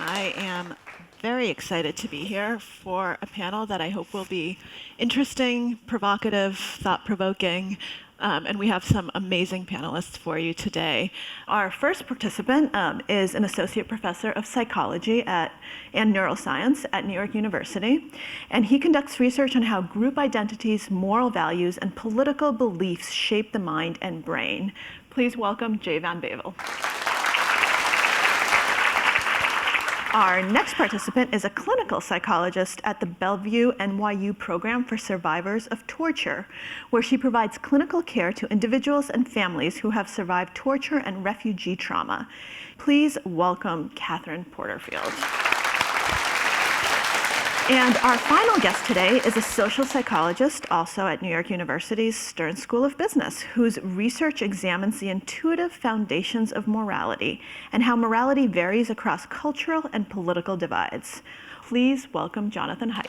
I am very excited to be here for a panel that I hope will be interesting, provocative, thought-provoking, and we have some amazing panelists for you today. Our first participant is an associate professor of psychology and neuroscience at New York University, and he conducts research on how group identities, moral values, and political beliefs shape the mind and brain. Please welcome Jere Van Bavel. Our next participant is a clinical psychologist at the Bellevue NYU Program for Survivors of Torture, where she provides clinical care to individuals and families who have survived torture and refugee trauma. Please welcome Catherine Porterfield. And our final guest today is a social psychologist, also at New York University's Stern School of Business, whose research examines the intuitive foundations of morality and how morality varies across cultural and political divides. Please welcome Jonathan Haidt.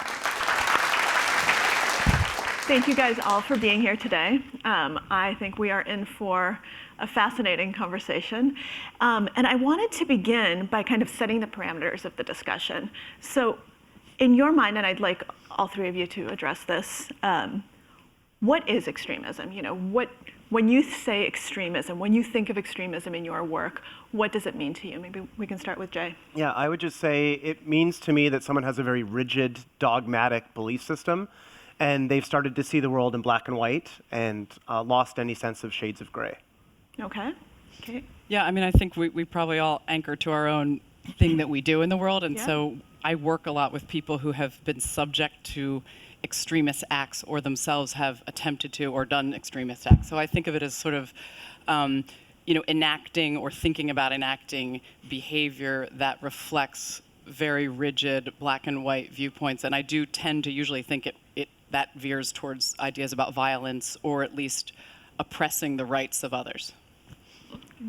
Thank you guys all for being here today. I think we are in for a fascinating conversation. And I wanted to begin by kind of setting the parameters of the discussion. So, in your mind, and I'd like all three of you to address this, what is extremism? You know, when you say extremism, when you think of extremism in your work, what does it mean to you? Maybe we can start with Jay. Yeah, I would just say it means to me that someone has a very rigid, dogmatic belief system, and they've started to see the world in black and white and lost any sense of shades of gray. Okay. Kate? Yeah, I mean, I think we probably all anchor to our own thing that we do in the world, and so I work a lot with people who have been subject to extremist acts or themselves have attempted to or done extremist acts. So I think of it as sort of, enacting or thinking about enacting behavior that reflects very rigid black and white viewpoints. And I do tend to usually think that veers towards ideas about violence or at least oppressing the rights of others.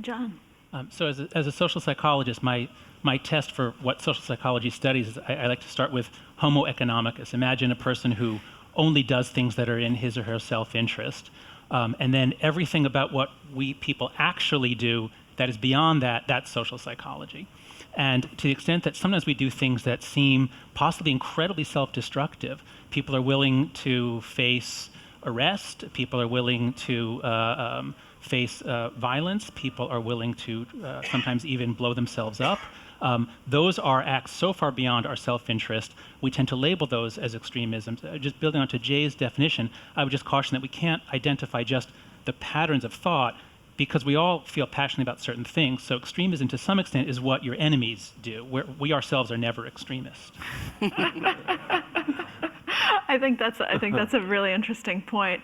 John. So as a social psychologist, my test for what social psychology studies is I like to start with homo economicus. Imagine a person who only does things that are in his or her self-interest. And then everything about what we people actually do that is beyond that, that's social psychology. And to the extent that sometimes we do things that seem possibly incredibly self-destructive, people are willing to face arrest, people are willing to face violence, people are willing to sometimes even blow themselves up. Those are acts so far beyond our self-interest, we tend to label those as extremism. Just building onto Jay's definition, I would just caution that we can't identify just the patterns of thought because we all feel passionately about certain things. So extremism, to some extent, is what your enemies do. We ourselves are never extremists. I think that's a really interesting point.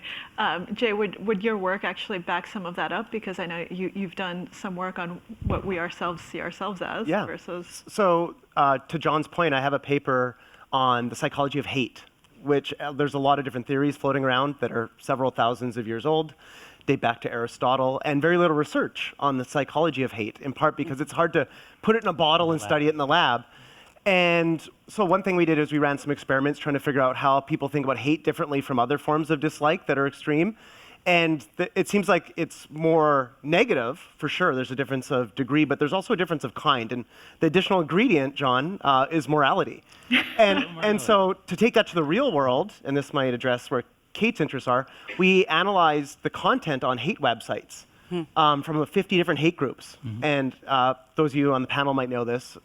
Jay, would your work actually back some of that up? Because I know you've done some work on what we ourselves see ourselves as versus. So to John's point, I have a paper on the psychology of hate, which there's a lot of different theories floating around that are several thousands of years old, date back to Aristotle, and very little research on the psychology of hate, in part because it's hard to put it in a bottle and study it in the lab. And so one thing we did is we ran some experiments trying to figure out how people think about hate differently from other forms of dislike that are extreme. And it seems like it's more negative, for sure. There's a difference of degree, but there's also a difference of kind. And the additional ingredient, John, is morality. And so to take that to the real world, and this might address where Kate's interests are, we analyzed the content on hate websites from 50 different hate groups. Mm-hmm. And those of you on the panel might know this.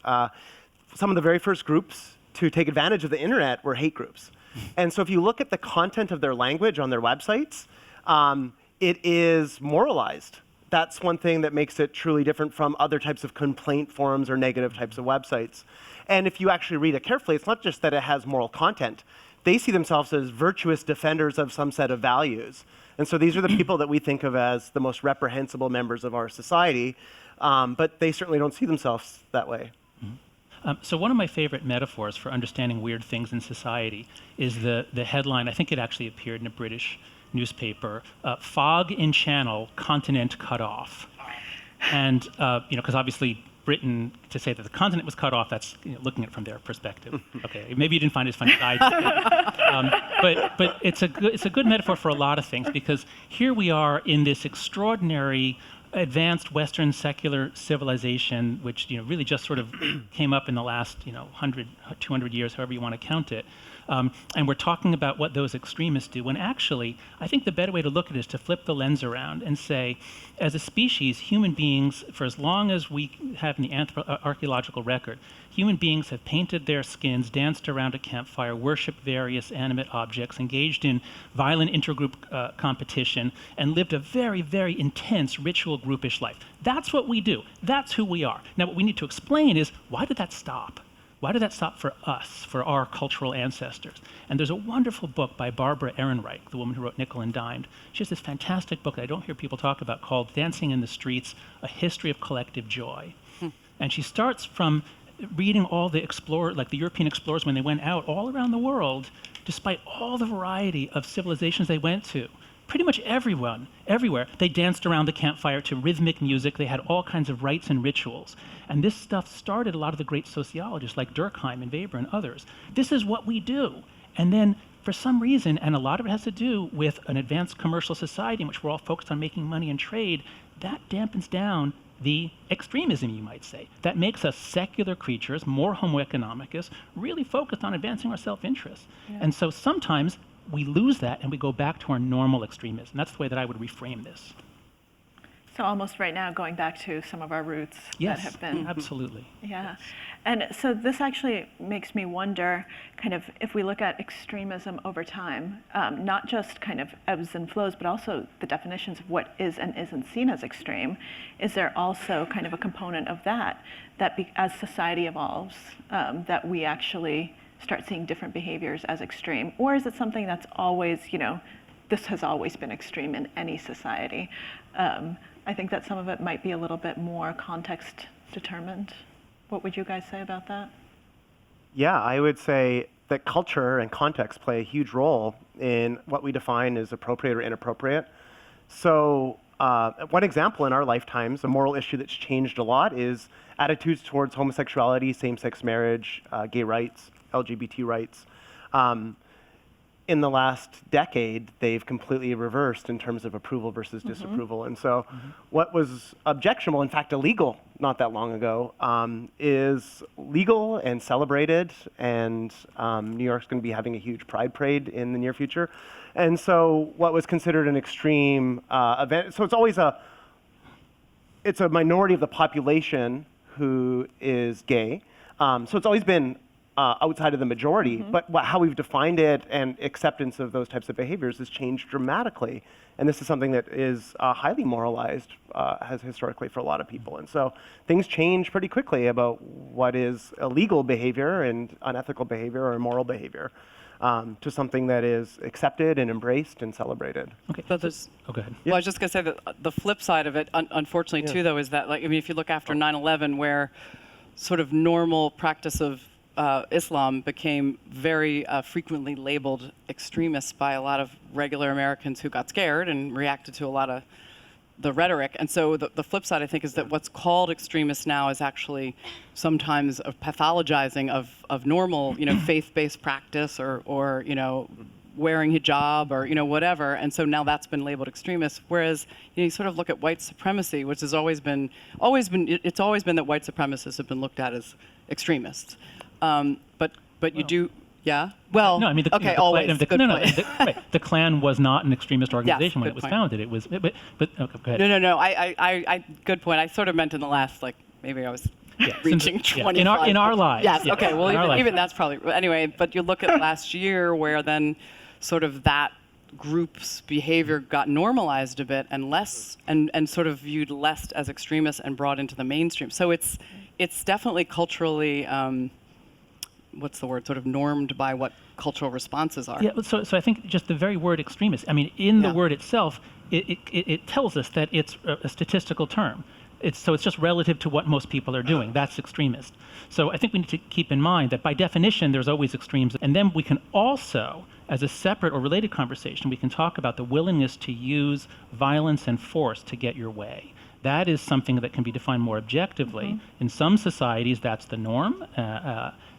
Some of the very first groups to take advantage of the internet were hate groups. And so if you look at the content of their language on their websites, it is moralized. That's one thing that makes it truly different from other types of complaint forums or negative types of websites. And if you actually read it carefully, it's not just that it has moral content. They see themselves as virtuous defenders of some set of values. And so these are the people that we think of as the most reprehensible members of our society, but they certainly don't see themselves that way. So one of my favorite metaphors for understanding weird things in society is the headline. I think it actually appeared in a British newspaper, fog in channel, continent cut off. And, because obviously Britain, to say that the continent was cut off, that's looking at it from their perspective. Okay, maybe you didn't find it as funny as I did. But it's a good metaphor for a lot of things, because here we are in this extraordinary advanced Western secular civilization, which really just sort of came up in the last 100, 200 years, however you want to count it. And we're talking about what those extremists do, when actually, I think the better way to look at it is to flip the lens around and say, as a species, human beings, for as long as we have in the archaeological record, human beings have painted their skins, danced around a campfire, worshipped various animate objects, engaged in violent intergroup competition, and lived a very, very intense ritual groupish life. That's what we do. That's who we are. Now, what we need to explain is, why did that stop? Why did that stop for us, for our cultural ancestors? And there's a wonderful book by Barbara Ehrenreich, the woman who wrote Nickel and Dimed. She has this fantastic book that I don't hear people talk about called Dancing in the Streets, A History of Collective Joy. And she starts from reading all the explorers, like the European explorers when they went out all around the world, despite all the variety of civilizations they went to. Pretty much everywhere, they danced around the campfire to rhythmic music. They had all kinds of rites and rituals. And this stuff started a lot of the great sociologists like Durkheim and Weber and others. This is what we do. And then for some reason, and a lot of it has to do with an advanced commercial society in which we're all focused on making money and trade, that dampens down the extremism, you might say. That makes us secular creatures, more homo economicus, really focused on advancing our self-interest. Yeah. And so sometimes we lose that and we go back to our normal extremism. That's the way that I would reframe this. So almost right now going back to some of our roots that have been. Absolutely. Yeah. And so this actually makes me wonder, kind of, if we look at extremism over time, not just kind of ebbs and flows, but also the definitions of what is and isn't seen as extreme, is there also kind of a component of that as society evolves, that we actually start seeing different behaviors as extreme? Or is it something that's always, this has always been extreme in any society? I think that some of it might be a little bit more context determined. What would you guys say about that? Yeah, I would say that culture and context play a huge role in what we define as appropriate or inappropriate. So one example in our lifetimes, a moral issue that's changed a lot, is attitudes towards homosexuality, same-sex marriage, gay rights, LGBT rights. In the last decade, they've completely reversed in terms of approval versus disapproval. And so what was objectionable, in fact illegal not that long ago, is legal and celebrated. And New York's going to be having a huge pride parade in the near future. And so what was considered an extreme event, so it's a minority of the population who is gay. So it's always been outside of the majority, but how we've defined it and acceptance of those types of behaviors has changed dramatically. And this is something that is highly moralized, has historically for a lot of people. And so things change pretty quickly about what is illegal behavior and unethical behavior or immoral behavior to something that is accepted and embraced and celebrated. Okay. So there's, go ahead. Well, I was just going to say that the flip side of it, unfortunately, too, though, is that, if you look after 9/11, where sort of normal practice of Islam became very frequently labeled extremists by a lot of regular Americans who got scared and reacted to a lot of the rhetoric. And so the flip side, I think, is that what's called extremist now is actually sometimes a pathologizing of normal, faith-based practice or wearing hijab or whatever. And so now that's been labeled extremist. Whereas you sort of look at white supremacy, which has always been that white supremacists have been looked at as extremists. But you do, yeah. Well, no, I mean, the Klan was not an extremist organization when it was founded. It was, but okay, go ahead. No. I good point. I sort of meant in the last, maybe I was reaching 25. In our lives. Yes. Yeah, okay. Well, even that's probably anyway. But you look at last year, where then sort of that group's behavior got normalized a bit and less, and sort of viewed less as extremists and brought into the mainstream. So it's definitely culturally. What's the word? Sort of normed by what cultural responses are. Yeah. So I think just the very word extremist. I mean, in the word itself, it tells us that it's a statistical term. It's just relative to what most people are doing. That's extremist. So I think we need to keep in mind that by definition, there's always extremes. And then we can also, as a separate or related conversation, we can talk about the willingness to use violence and force to get your way. That is something that can be defined more objectively. In some societies, that's the norm.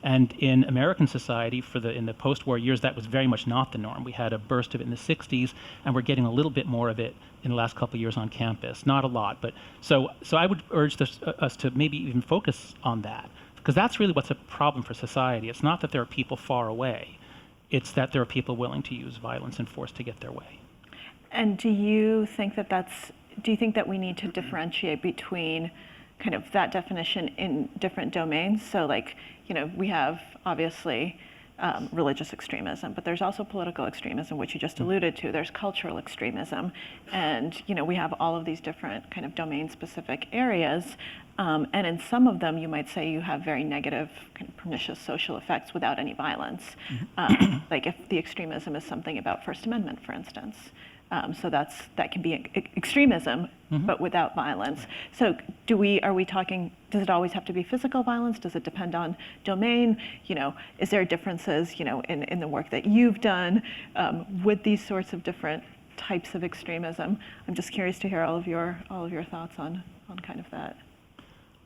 And in American society, in the post-war years, that was very much not the norm. We had a burst of it in the 60s, and we're getting a little bit more of it in the last couple of years on campus. Not a lot, but so I would urge us to maybe even focus on that, because that's really what's a problem for society. It's not that there are people far away. It's that there are people willing to use violence and force to get their way. And do you think that we need to differentiate between kind of that definition in different domains? So like, we have obviously religious extremism, but there's also political extremism, which you just alluded to. There's cultural extremism. And, we have all of these different kind of domain-specific areas. And in some of them, you might say you have very negative, kind of pernicious social effects without any violence. Like if the extremism is something about First Amendment, for instance. So that can be extremism, but without violence. So are we talking, does it always have to be physical violence? Does it depend on domain? Is there differences, in the work that you've done with these sorts of different types of extremism? I'm just curious to hear all of your thoughts on kind of that.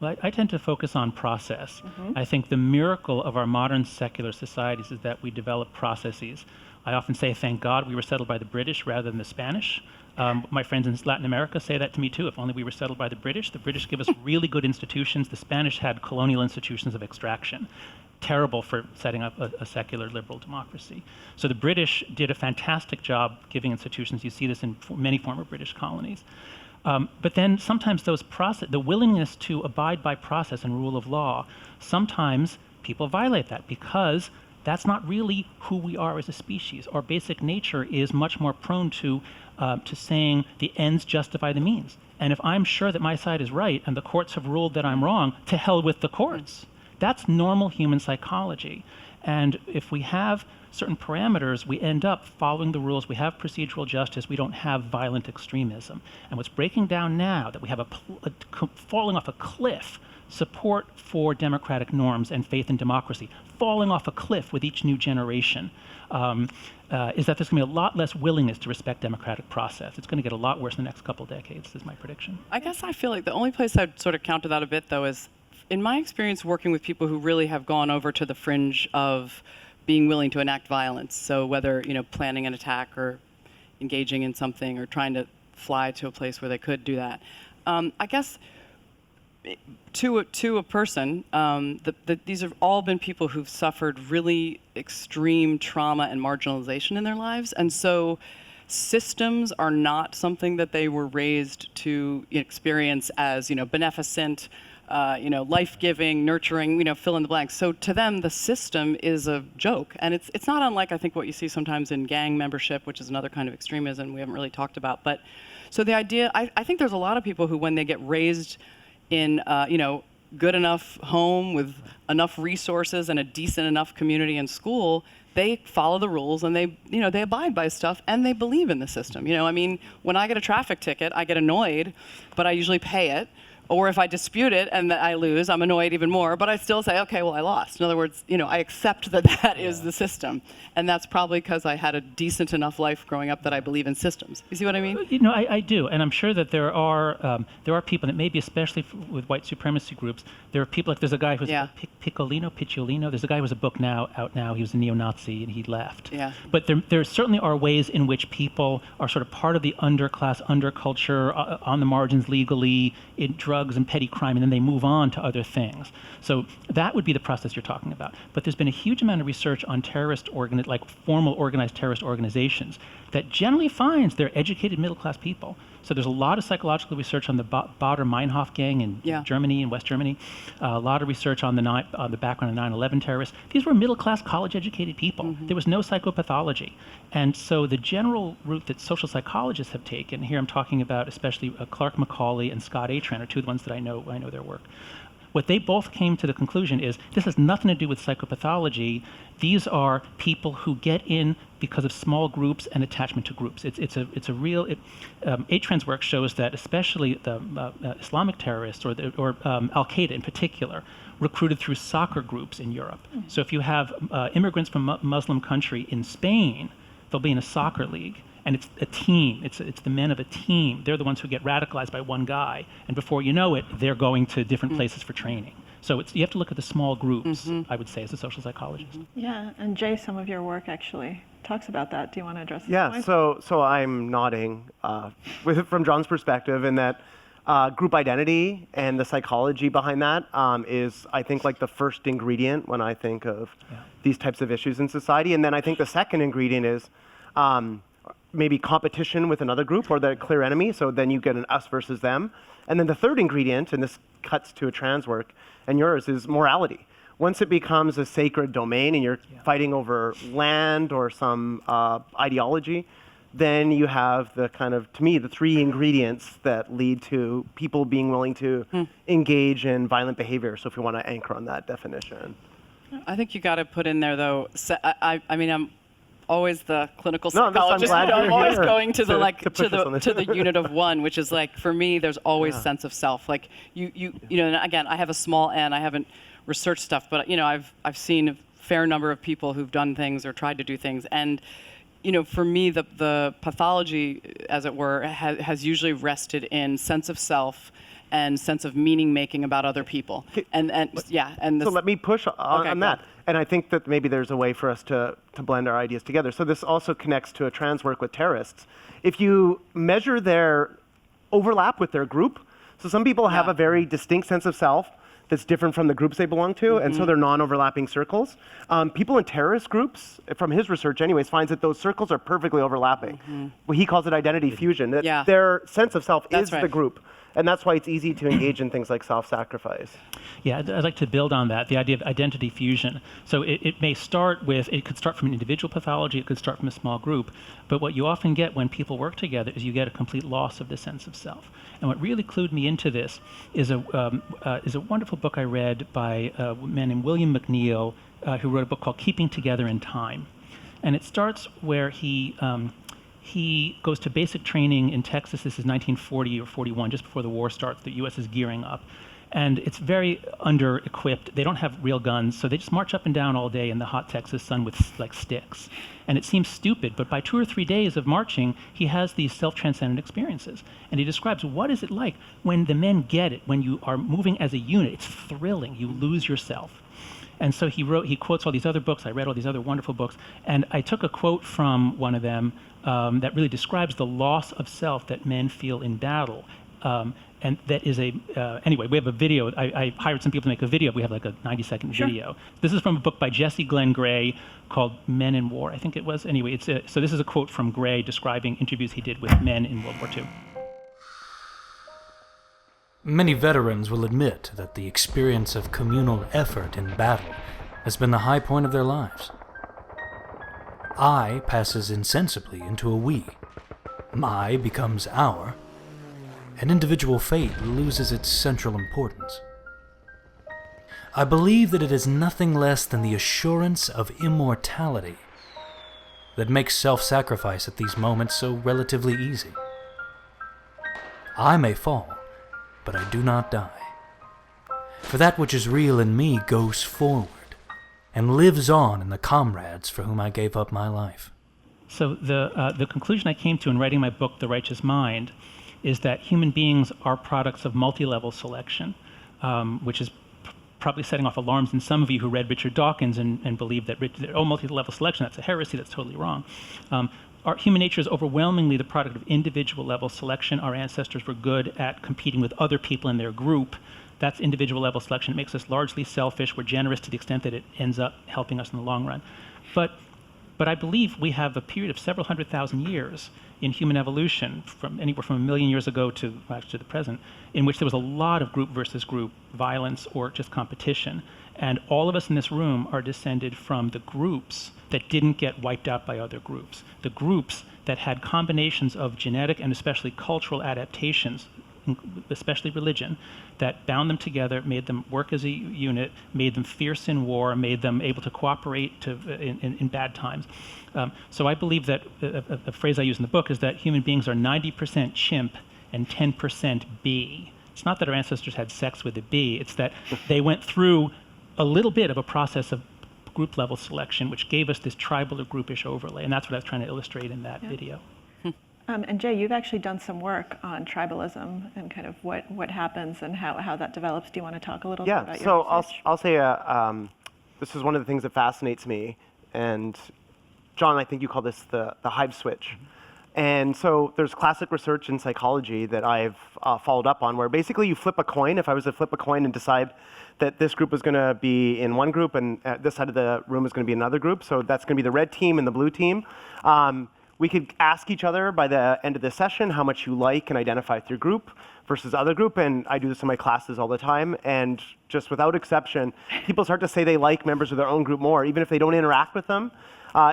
Well, I tend to focus on process. I think the miracle of our modern secular societies is that we develop processes. I often say, thank God we were settled by the British rather than the Spanish. My friends in Latin America say that to me too. If only we were settled by the British. The British give us really good institutions. The Spanish had colonial institutions of extraction. Terrible for setting up a secular liberal democracy. So the British did a fantastic job giving institutions. You see this in many former British colonies. But then sometimes the willingness to abide by process and rule of law, sometimes people violate that because that's not really who we are as a species. Our basic nature is much more prone to saying the ends justify the means. And if I'm sure that my side is right and the courts have ruled that I'm wrong, to hell with the courts. That's normal human psychology. And if we have certain parameters, we end up following the rules. We have procedural justice. We don't have violent extremism. And what's breaking down now, that we have falling off a cliff, support for democratic norms and faith in democracy, falling off a cliff with each new generation, is that there's going to be a lot less willingness to respect democratic process. It's going to get a lot worse in the next couple of decades, is my prediction. I guess I feel like the only place I'd sort of counter that a bit, though, is in my experience working with people who really have gone over to the fringe of being willing to enact violence. So whether, planning an attack or engaging in something or trying to fly to a place where they could do that. I guess to a person, these have all been people who've suffered really extreme trauma and marginalization in their lives. And so systems are not something that they were raised to experience as, beneficent, life-giving, nurturing, fill in the blanks. So to them, the system is a joke. And it's not unlike, I think, what you see sometimes in gang membership, which is another kind of extremism we haven't really talked about. But so the idea, I think there's a lot of people who, when they get raised in, good enough home with enough resources and a decent enough community and school, they follow the rules and they abide by stuff and they believe in the system. When I get a traffic ticket, I get annoyed, but I usually pay it. Or if I dispute it and I lose, I'm annoyed even more, but I still say, okay, well, I lost. In other words, I accept that is the system. And that's probably because I had a decent enough life growing up that I believe in systems. You see what I mean? I do. And I'm sure that there are people that maybe, especially with white supremacy groups, there are people like, there's a guy who's Picciolino. There's a guy who has a book out now. He was a neo-Nazi and he left. Yeah. But there certainly are ways in which people are sort of part of the underclass, underculture, on the margins legally, in drugs and petty crime, and then they move on to other things. So that would be the process you're talking about. But there's been a huge amount of research on formal organized terrorist organizations that generally finds they're educated middle-class people. So there's a lot of psychological research on the Baader-Meinhof gang in Germany and West Germany, a lot of research on the background of 9/11 terrorists. These were middle-class, college-educated people. There was no psychopathology. And so the general route that social psychologists have taken, here I'm talking about especially Clark Macaulay and Scott Atran are two of the ones that I know their work. What they both came to the conclusion is this has nothing to do with psychopathology. These are people who get in because of small groups and attachment to groups. It's a real. Atran's work shows that especially the Islamic terrorists or Al Qaeda in particular recruited through soccer groups in Europe. So if you have immigrants from a Muslim country in Spain, they'll be in a soccer league. And it's a team. It's the men of a team. They're the ones who get radicalized by one guy. And before you know it, they're going to different places for training. So you have to look at the small groups, I would say, as a social psychologist. Yeah, and Jay, some of your work actually talks about that. Do you want to address this Yeah, point? so I'm nodding from John's perspective in that group identity and the psychology behind that is, I think, like the first ingredient when I think of these types of issues in society. And then I think the second ingredient is maybe competition with another group or the clear enemy. So then you get an us versus them. And then the third ingredient, and this cuts to a trans work, and yours is morality. Once it becomes a sacred domain and you're fighting over land or some ideology, then you have the kind of, to me, the three ingredients that lead to people being willing to engage in violent behavior. So if we want to anchor on that definition. I think you got to put in there, though. I mean, I'm always the clinical No, psychologist. I'm glad I'm you're always here going to the to the unit of one, which is like, for me, there's always sense of self. Like you know. And again, I have a small n. I haven't researched stuff, but I've seen a fair number of people who've done things or tried to do things, and for me, the pathology, as it were, has usually rested in sense of self and sense of meaning making about other people. And so let me push on that. And I think that maybe there's a way for us to blend our ideas together. So this also connects to a trans work with terrorists. If you measure their overlap with their group, so some people have a very distinct sense of self that's different from the groups they belong to, and so they're non-overlapping circles. People in terrorist groups, from his research anyways, finds that those circles are perfectly overlapping. Well, he calls it identity fusion. That their sense of self is the group. And that's why it's easy to engage in things like self-sacrifice. Yeah, I'd like to build on that, the idea of identity fusion. So it may start with, it could start from an individual pathology, it could start from a small group, but what you often get when people work together is you get a complete loss of the sense of self. And what really clued me into this is a wonderful book I read by a man named William McNeill, who wrote a book called Keeping Together in Time. And it starts where he goes to basic training in Texas. This is 1940 or 41, just before the war starts. The U.S. is gearing up. And it's very under-equipped. They don't have real guns, so they just march up and down all day in the hot Texas sun with like sticks. And it seems stupid, but by 2 or 3 days of marching, he has these self-transcendent experiences. And he describes what is it like when the men get it, when you are moving as a unit. It's thrilling. You lose yourself. And so he quotes all these other books. I read all these other wonderful books. And I took a quote from one of them that really describes the loss of self that men feel in battle. And that is anyway, we have a video. I hired some people to make a video. We have like a 90-second video. This is from a book by Jesse Glenn Gray called Men in War, I think it was. Anyway, so this is a quote from Gray describing interviews he did with men in World War II. Many veterans will admit that the experience of communal effort in battle has been the high point of their lives. I passes insensibly into a we. My becomes our, and individual fate loses its central importance. I believe that it is nothing less than the assurance of immortality that makes self-sacrifice at these moments so relatively easy. I may fall, but I do not die. For that which is real in me goes forward and lives on in the comrades for whom I gave up my life. So the conclusion I came to in writing my book, The Righteous Mind, is that human beings are products of multi-level selection, which is probably setting off alarms in some of you who read Richard Dawkins and believe that, multi-level selection, that's a heresy, that's totally wrong. Our human nature is overwhelmingly the product of individual level selection. Our ancestors were good at competing with other people in their group. That's individual level selection. It makes us largely selfish. We're generous to the extent that it ends up helping us in the long run. But I believe we have a period of several 100,000 years in human evolution, from anywhere from 1 million years ago to the present, in which there was a lot of group versus group violence or just competition. And all of us in this room are descended from the groups that didn't get wiped out by other groups. The groups that had combinations of genetic and especially cultural adaptations, especially religion, that bound them together, made them work as a unit, made them fierce in war, made them able to cooperate in bad times. So I believe that a phrase I use in the book is that human beings are 90% chimp and 10% bee. It's not that our ancestors had sex with a bee, it's that they went through a little bit of a process of group level selection, which gave us this tribal or groupish overlay. And that's what I was trying to illustrate in that video. And Jay, you've actually done some work on tribalism and kind of what happens and how that develops. Do you want to talk a little bit about your research? I'll say this is one of the things that fascinates me. And John, I think you call this the Haidt switch. And so there's classic research in psychology that I've followed up on where basically you flip a coin. If I was to flip a coin and decide that this group was going to be in one group and this side of the room is going to be another group, so that's going to be the red team and the blue team, we could ask each other by the end of the session how much you like and identify with your group versus other group. And I do this in my classes all the time. And just without exception, people start to say they like members of their own group more, even if they don't interact with them.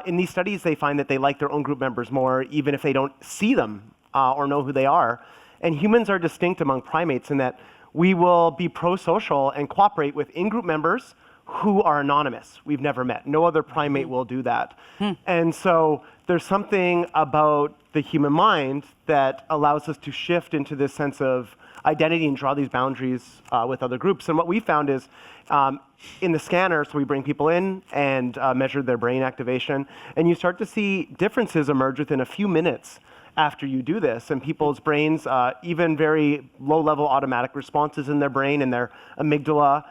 In these studies, they find that they like their own group members more, even if they don't see them or know who they are. And humans are distinct among primates in that we will be pro-social and cooperate with in-group members who are anonymous, we've never met. No other primate will do that. And so there's something about the human mind that allows us to shift into this sense of identity and draw these boundaries with other groups. And what we found is in the scanner, so we bring people in and measure their brain activation, and you start to see differences emerge within a few minutes after you do this. And people's brains, even very low-level automatic responses in their brain and their amygdala,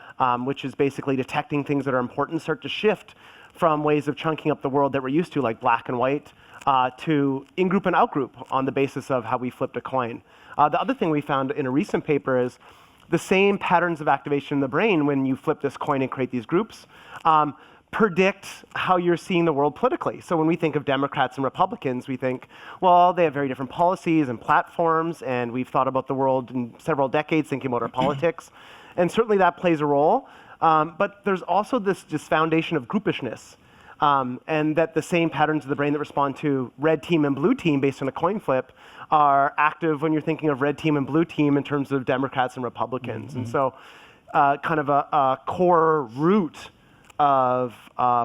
which is basically detecting things that are important, start to shift from ways of chunking up the world that we're used to, like black and white, to in-group and out-group on the basis of how we flipped a coin. The other thing we found in a recent paper is the same patterns of activation in the brain when you flip this coin and create these groups predict how you're seeing the world politically. So when we think of Democrats and Republicans, we think, well, they have very different policies and platforms, and we've thought about the world in several decades thinking about our politics. And certainly that plays a role. But there's also this foundation of groupishness, and that the same patterns of the brain that respond to red team and blue team based on a coin flip are active when you're thinking of red team and blue team in terms of Democrats and Republicans. And so kind of a core root of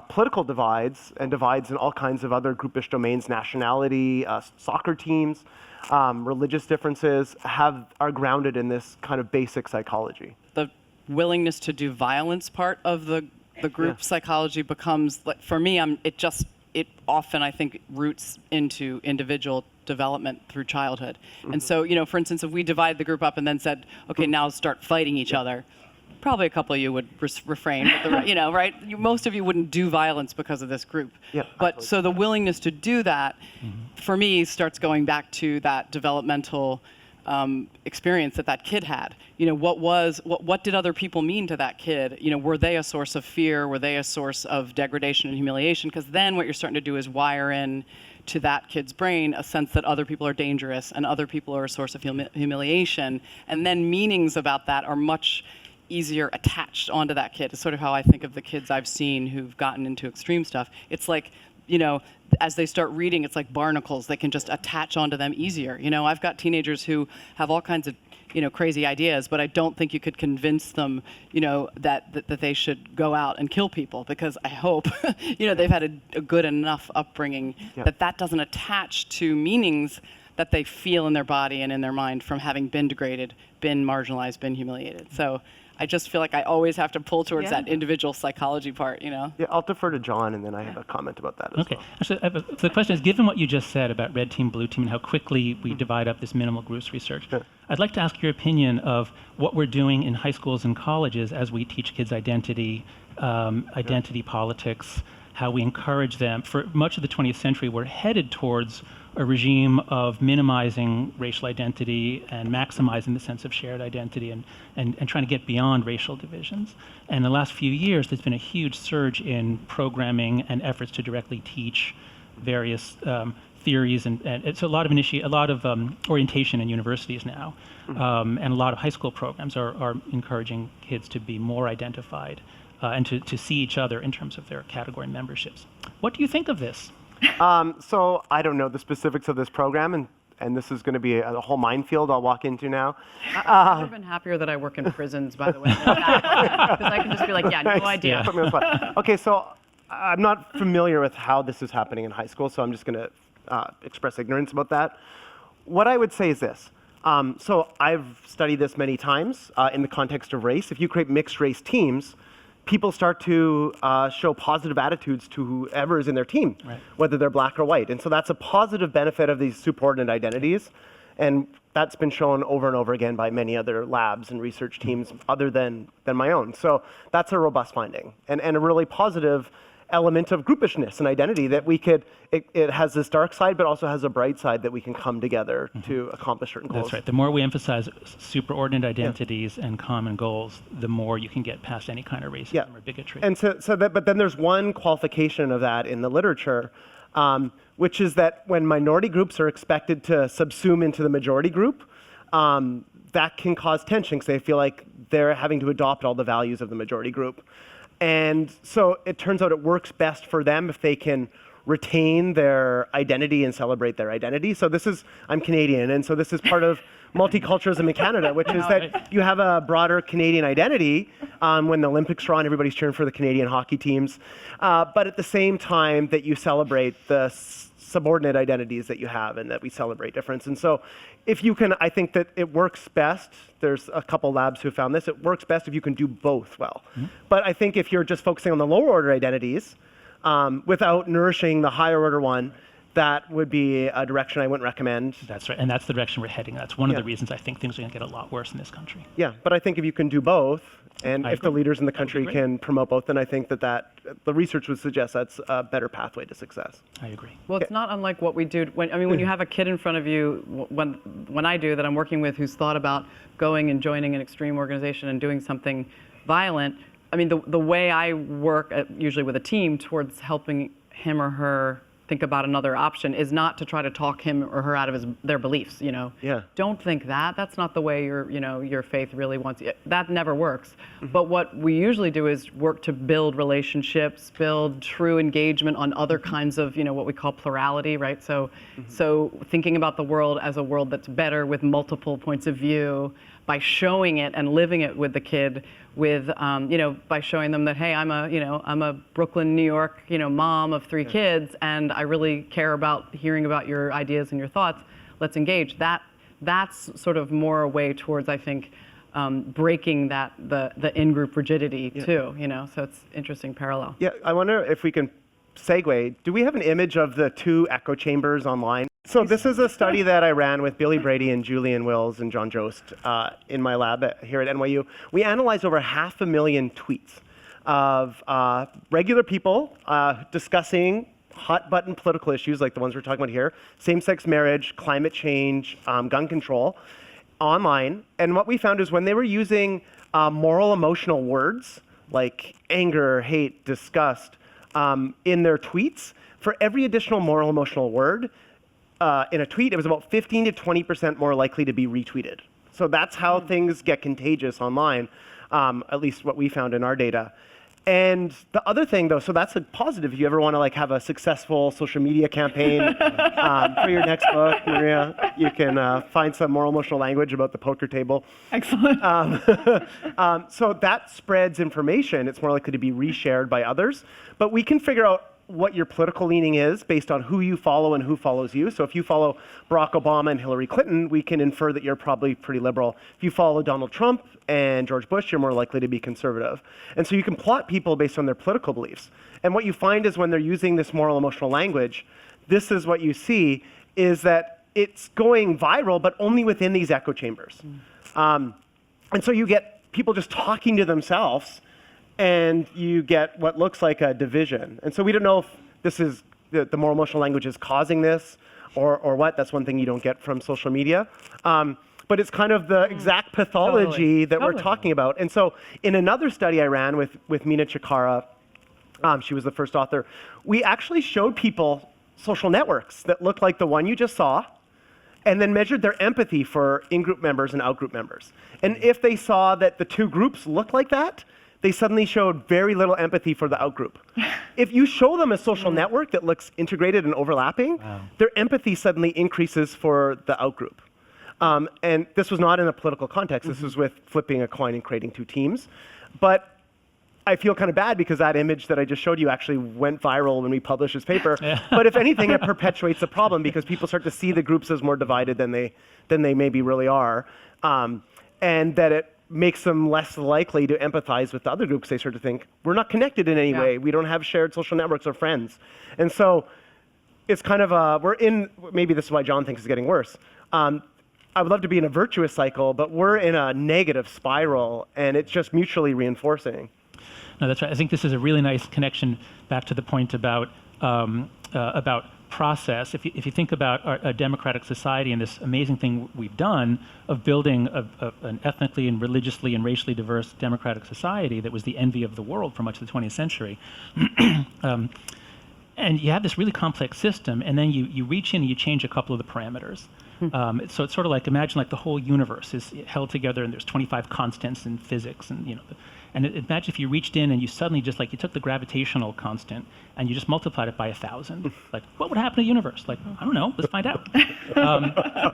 political divides and divides in all kinds of other groupish domains, nationality, soccer teams, religious differences are grounded in this kind of basic psychology. The willingness to do violence part of the group psychology becomes, like, for me, it often, I think, roots into individual development through childhood. And so, for instance, if we divide the group up and then said, okay, now start fighting each other, probably a couple of you would refrain, but right? Most of you wouldn't do violence because of this group. Yeah, but absolutely. so the willingness to do that, for me, starts going back to that developmental experience that kid had. What did other people mean to that kid? Were they a source of fear? Were they a source of degradation and humiliation? Because then what you're starting to do is wire in to that kid's brain a sense that other people are dangerous and other people are a source of humiliation. And then meanings about that are much easier attached onto that kid. It's sort of how I think of the kids I've seen who've gotten into extreme stuff. It's like, as they start reading, it's like barnacles. They can just attach onto them easier. I've got teenagers who have all kinds of, crazy ideas, but I don't think you could convince them, that they should go out and kill people, because I hope, they've had a good enough upbringing that doesn't attach to meanings that they feel in their body and in their mind from having been degraded, been marginalized, been humiliated. So I just feel like I always have to pull towards that individual psychology part, Yeah, I'll defer to John, and then I have a comment about that as well. Actually, so the question is, given what you just said about red team, blue team, and how quickly we divide up this minimal groups research, I'd like to ask your opinion of what we're doing in high schools and colleges as we teach kids identity, identity politics, how we encourage them. For much of the 20th century, we're headed towards a regime of minimizing racial identity and maximizing the sense of shared identity and trying to get beyond racial divisions. And in the last few years, there's been a huge surge in programming and efforts to directly teach various theories, and it's a lot of orientation in universities now, and a lot of high school programs are encouraging kids to be more identified and to see each other in terms of their category memberships. What do you think of this? So I don't know the specifics of this program, and this is going to be a whole minefield I'll walk into now. I've never been happier that I work in prisons, by the way, because I can just be like, no idea. Put me on the spot. Okay, so I'm not familiar with how this is happening in high school, so I'm just going to express ignorance about that. What I would say is this. So I've studied this many times in the context of race. If you create mixed race teams, people start to show positive attitudes to whoever is in their team, Right. whether they're black or white. And so that's a positive benefit of these superordinate identities. And that's been shown over and over again by many other labs and research teams other than my own. So that's a robust finding and a really positive element of groupishness and identity that we could, it has this dark side, but also has a bright side that we can come together to accomplish certain goals. That's right. The more we emphasize superordinate identities and common goals, the more you can get past any kind of racism or bigotry. And but then there's one qualification of that in the literature, which is that when minority groups are expected to subsume into the majority group, that can cause tension because they feel like they're having to adopt all the values of the majority group. And so it turns out it works best for them if they can retain their identity and celebrate their identity. So I'm Canadian, and so this is part of multiculturalism in Canada, which is that you have a broader Canadian identity when the Olympics are on, everybody's cheering for the Canadian hockey teams. But at the same time that you celebrate the subordinate identities that you have and that we celebrate difference. And so if you can, I think that it works best. There's a couple labs who found this. It works best if you can do both well. Mm-hmm. But I think if you're just focusing on the lower order identities without nourishing the higher order one, that would be a direction I wouldn't recommend. That's right, and that's the direction we're heading. That's one of the reasons I think things are going to get a lot worse in this country. Yeah, but I think if you can do both, and if the leaders in the country can promote both, then I think that the research would suggest that's a better pathway to success. I agree. Well, it's not unlike what we do. When you have a kid in front of you, when I do that I'm working with who's thought about going and joining an extreme organization and doing something violent, I mean, the way I work, usually with a team, towards helping him or her think about another option is not to try to talk him or her out of their beliefs, Yeah. Don't think that. That's not the way your faith really wants you. That never works. Mm-hmm. But what we usually do is work to build relationships, build true engagement on other kinds of, what we call plurality, right? So, so thinking about the world as a world that's better with multiple points of view, by showing it and living it with the kid, with by showing them that, hey, I'm a Brooklyn, New York, mom of 3 kids, and I really care about hearing about your ideas and your thoughts. Let's engage. That's sort of more a way towards, I think, breaking the in-group rigidity too. So it's interesting parallel. Yeah, I wonder if we can segue. Do we have an image of the 2 echo chambers online? So this is a study that I ran with Billy Brady and Julian Wills and John Jost in my lab here at NYU. We analyzed over 500,000 tweets of regular people discussing hot-button political issues like the ones we're talking about here, same-sex marriage, climate change, gun control, online. And what we found is when they were using moral, emotional words like anger, hate, disgust in their tweets, for every additional moral, emotional word, in a tweet, it was about 15 to 20% more likely to be retweeted. So that's how things get contagious online, at least what we found in our data. And the other thing, though, so that's a positive. If you ever want to have a successful social media campaign for your next book, Maria, you can find some moral, emotional language about the poker table. Excellent. So that spreads information. It's more likely to be reshared by others. But we can figure out what your political leaning is based on who you follow and who follows you. So if you follow Barack Obama and Hillary Clinton, we can infer that you're probably pretty liberal. If you follow Donald Trump and George Bush, you're more likely to be conservative. And so you can plot people based on their political beliefs. And what you find is when they're using this moral emotional language, this is what you see is that it's going viral, but only within these echo chambers. And so you get people just talking to themselves, and you get what looks like a division. And so we don't know if this is the moral emotional language is causing this or what. That's one thing you don't get from social media. But it's kind of the exact pathology that we're talking about. And so in another study I ran with Mina Chikara, she was the first author, we actually showed people social networks that looked like the one you just saw, and then measured their empathy for in-group members and out-group members. And if they saw that the 2 groups looked like that, they suddenly showed very little empathy for the outgroup. If you show them a social network that looks integrated and overlapping, their empathy suddenly increases for the outgroup. And this was not in a political context. This was with flipping a coin and creating 2 teams. But I feel kind of bad because that image that I just showed you actually went viral when we published this paper. But if anything, it perpetuates the problem because people start to see the groups as more divided than they maybe really are. And that makes them less likely to empathize with the other groups. They start to think, we're not connected in any way. We don't have shared social networks or friends. And so it's kind of maybe this is why John thinks it's getting worse. I would love to be in a virtuous cycle, but we're in a negative spiral, and it's just mutually reinforcing. No, that's right. I think this is a really nice connection back to the point about process. If you think about a democratic society and this amazing thing we've done of building an ethnically and religiously and racially diverse democratic society that was the envy of the world for much of the 20th century, and you have this really complex system, and then you reach in and you change a couple of the parameters. So it's sort of like, imagine like the whole universe is held together and there's 25 constants in physics, and imagine if you reached in and you suddenly just like, you took the gravitational constant and you just multiplied it by 1,000. Like, what would happen to the universe? Like, I don't know, let's find out.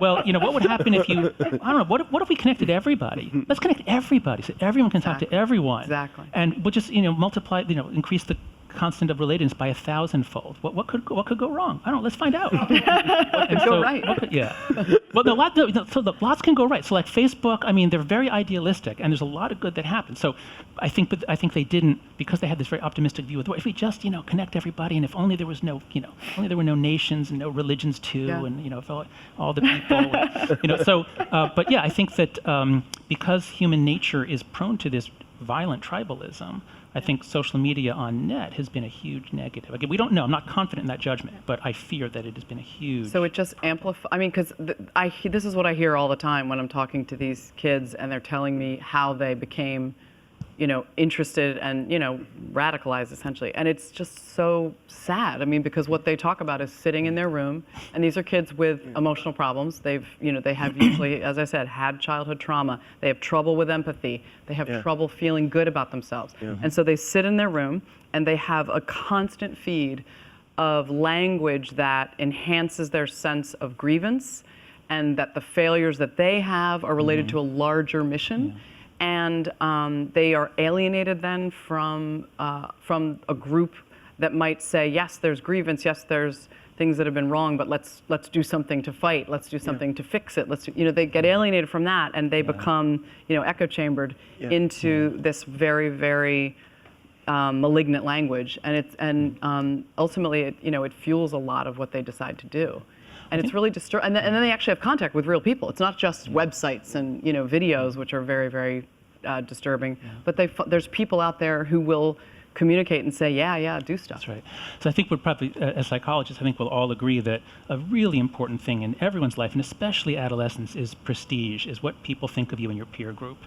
Well, what would happen if you, I don't know, what if we connected everybody? Let's connect everybody so everyone can talk to everyone. Exactly. And we'll just, multiply, increase the constant of relatedness by 1,000-fold. What could go wrong? I don't know. Let's find out. Go right. Well, lots can go right. So like Facebook, I mean, they're very idealistic, and there's a lot of good that happens. So I think they didn't, because they had this very optimistic view of the world. If we just connect everybody, and if only there was no only there were no nations and no religions too, and if all the people. So but yeah, I think that because human nature is prone to this violent tribalism, I think social media on net has been a huge negative. Again, we don't know. I'm not confident in that judgment, but I fear that it has been a huge. So it just amplifies. I mean, because this is what I hear all the time when I'm talking to these kids, and they're telling me how they became, interested and radicalized essentially, and it's just so sad. I mean, because what they talk about is sitting in their room, and these are kids with emotional problems. They have usually, as I said, had childhood trauma. They have trouble with empathy. They have trouble feeling good about themselves, and so they sit in their room and they have a constant feed of language that enhances their sense of grievance, and that the failures that they have are related to a larger mission. And they are alienated then from a group that might say, yes, there's grievance, yes, there's things that have been wrong, but let's do something to fight, let's do something to fix it. They get alienated from that, and they become echo chambered into this very, very malignant language, and ultimately it fuels a lot of what they decide to do. And it's really disturbing. And then they actually have contact with real people. It's not just websites and videos, which are very, very disturbing. But there's people out there who will communicate and say, yeah, do stuff. That's right. So I think we're probably, as psychologists, I think we'll all agree that a really important thing in everyone's life, and especially adolescence, is prestige, is what people think of you in your peer group.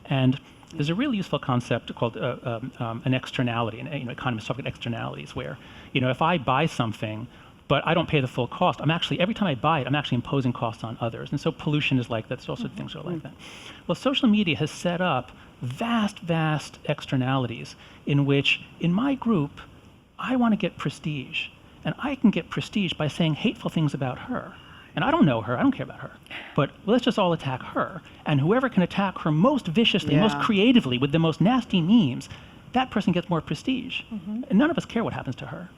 And there's a really useful concept called an externality. And economists talk about externalities, where if I buy something, but I don't pay the full cost. Every time I buy it, I'm actually imposing costs on others. And so pollution is like that. There's also things that are like that. Well, social media has set up vast externalities in which, in my group, I want to get prestige. And I can get prestige by saying hateful things about her. And I don't know her, I don't care about her. But let's just all attack her. And whoever can attack her most viciously, most creatively, with the most nasty memes, that person gets more prestige. And none of us care what happens to her.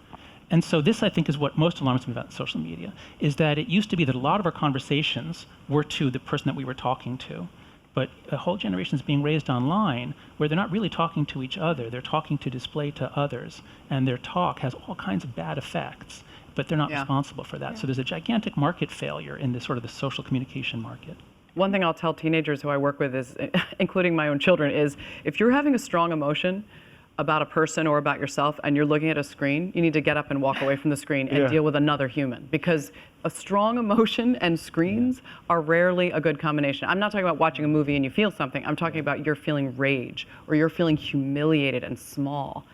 And so this, I think, is what most alarms me about social media, is that it used to be that a lot of our conversations were to the person that we were talking to. But a whole generation is being raised online where they're not really talking to each other. They're talking to display to others. And their talk has all kinds of bad effects, but they're not responsible for that. So there's a gigantic market failure in this sort of the social communication market. One thing I'll tell teenagers who I work with is, including my own children, is if you're having a strong emotion about a person or about yourself and you're looking at a screen, you need to get up and walk away from the screen and deal with another human, because a strong emotion and screens are rarely a good combination. I'm not talking about watching a movie and you feel something. I'm talking about you're feeling rage or you're feeling humiliated and small,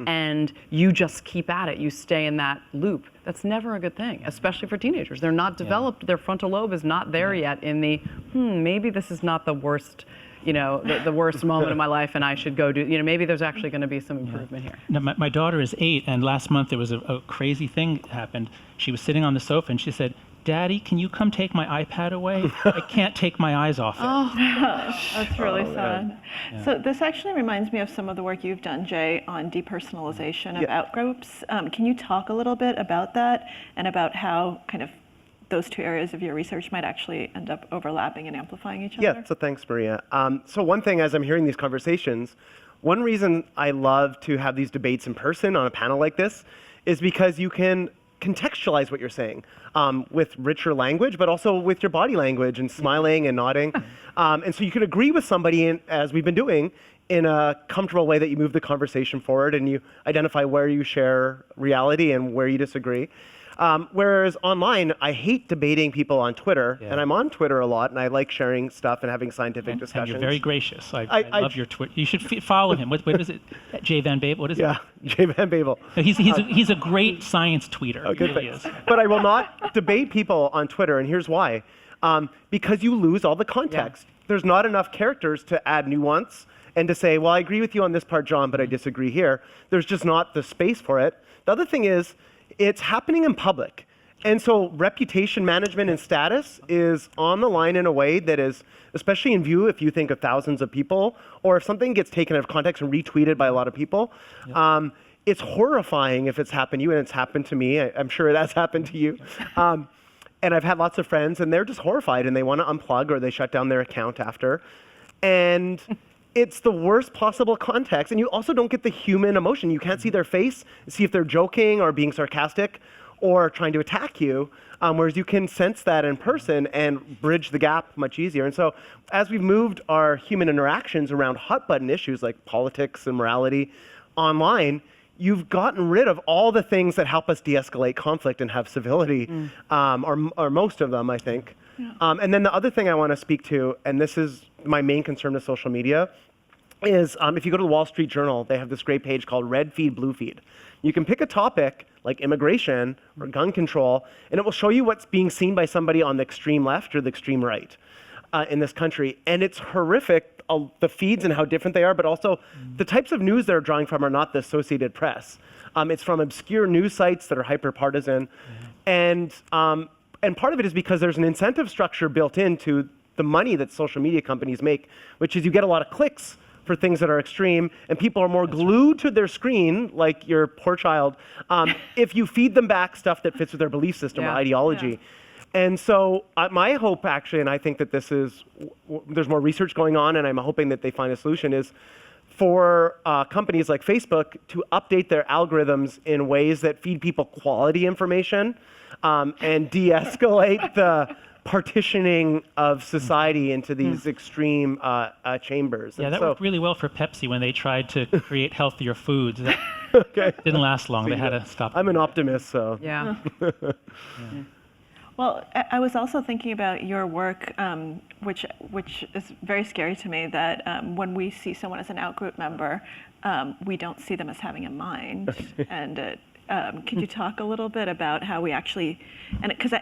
and you just keep at it. You stay in that loop. That's never a good thing, especially for teenagers. They're not developed. Their frontal lobe is not there yet in the, maybe this is not the worst the worst moment of my life, and I should go do, maybe there's actually going to be some improvement here. Now, my daughter is 8, and last month there was a crazy thing happened. She was sitting on the sofa, and she said, "Daddy, can you come take my iPad away? I can't take my eyes off it." Oh, that's really sad. Yeah. So this actually reminds me of some of the work you've done, Jay, on depersonalization of outgroups. Can you talk a little bit about that and about how kind of those two areas of your research might actually end up overlapping and amplifying each other? Yeah, so thanks, Maria. So one thing, as I'm hearing these conversations, one reason I love to have these debates in person on a panel like this is because you can contextualize what you're saying with richer language, but also with your body language and smiling and nodding. And so you can agree with somebody, as we've been doing, in a comfortable way that you move the conversation forward and you identify where you share reality and where you disagree. Whereas online, I hate debating people on Twitter, and I'm on Twitter a lot, and I like sharing stuff and having scientific discussions. And you're very gracious. I love your Twitter. You should follow him. What is it? Jere Van Bavel? What is it? Yeah, Jere Van Bavel. No, he's a great science tweeter. Okay, he really thanks. is. But I will not debate people on Twitter, and here's why. Because you lose all the context. Yeah. There's not enough characters to add nuance and to say, well, I agree with you on this part, John, but I disagree here. There's just not the space for it. The other thing is, it's happening in public. And so reputation management and status is on the line in a way that is, especially in view if you think of thousands of people, or if something gets taken out of context and retweeted by a lot of people, it's horrifying if it's happened to you, and it's happened to me. I'm sure it has happened to you. And I've had lots of friends, and they're just horrified, and they want to unplug, or they shut down their account after. And it's the worst possible context, and you also don't get the human emotion. You can't see their face, see if they're joking or being sarcastic or trying to attack you, whereas you can sense that in person and bridge the gap much easier. And so as we've moved our human interactions around hot-button issues like politics and morality online, you've gotten rid of all the things that help us de-escalate conflict and have civility, or most of them, I think. Yeah. And then the other thing I want to speak to, and this is my main concern with social media, is if you go to the Wall Street Journal, they have this great page called Red Feed, Blue Feed. You can pick a topic like immigration or gun control, and it will show you what's being seen by somebody on the extreme left or the extreme right in this country. And it's horrific, the feeds and how different they are, but also the types of news they're drawing from are not the Associated Press. It's from obscure news sites that are hyper-partisan. And part of it is because there's an incentive structure built into the money that social media companies make, which is you get a lot of clicks for things that are extreme, and people are more glued to their screen, like your poor child, if you feed them back stuff that fits with their belief system or ideology. Yeah. And so my hope, actually, and I think that this is, there's more research going on, and I'm hoping that they find a solution, is for companies like Facebook to update their algorithms in ways that feed people quality information and de-escalate the partitioning of society into these extreme chambers. Yeah, and that worked really well for Pepsi when they tried to create healthier foods. That didn't last long. They had to stop. I'm an optimist, so. Yeah. Well, I was also thinking about your work, which is very scary to me, that when we see someone as an outgroup member, we don't see them as having a mind. And could you talk a little bit about how we actually, and because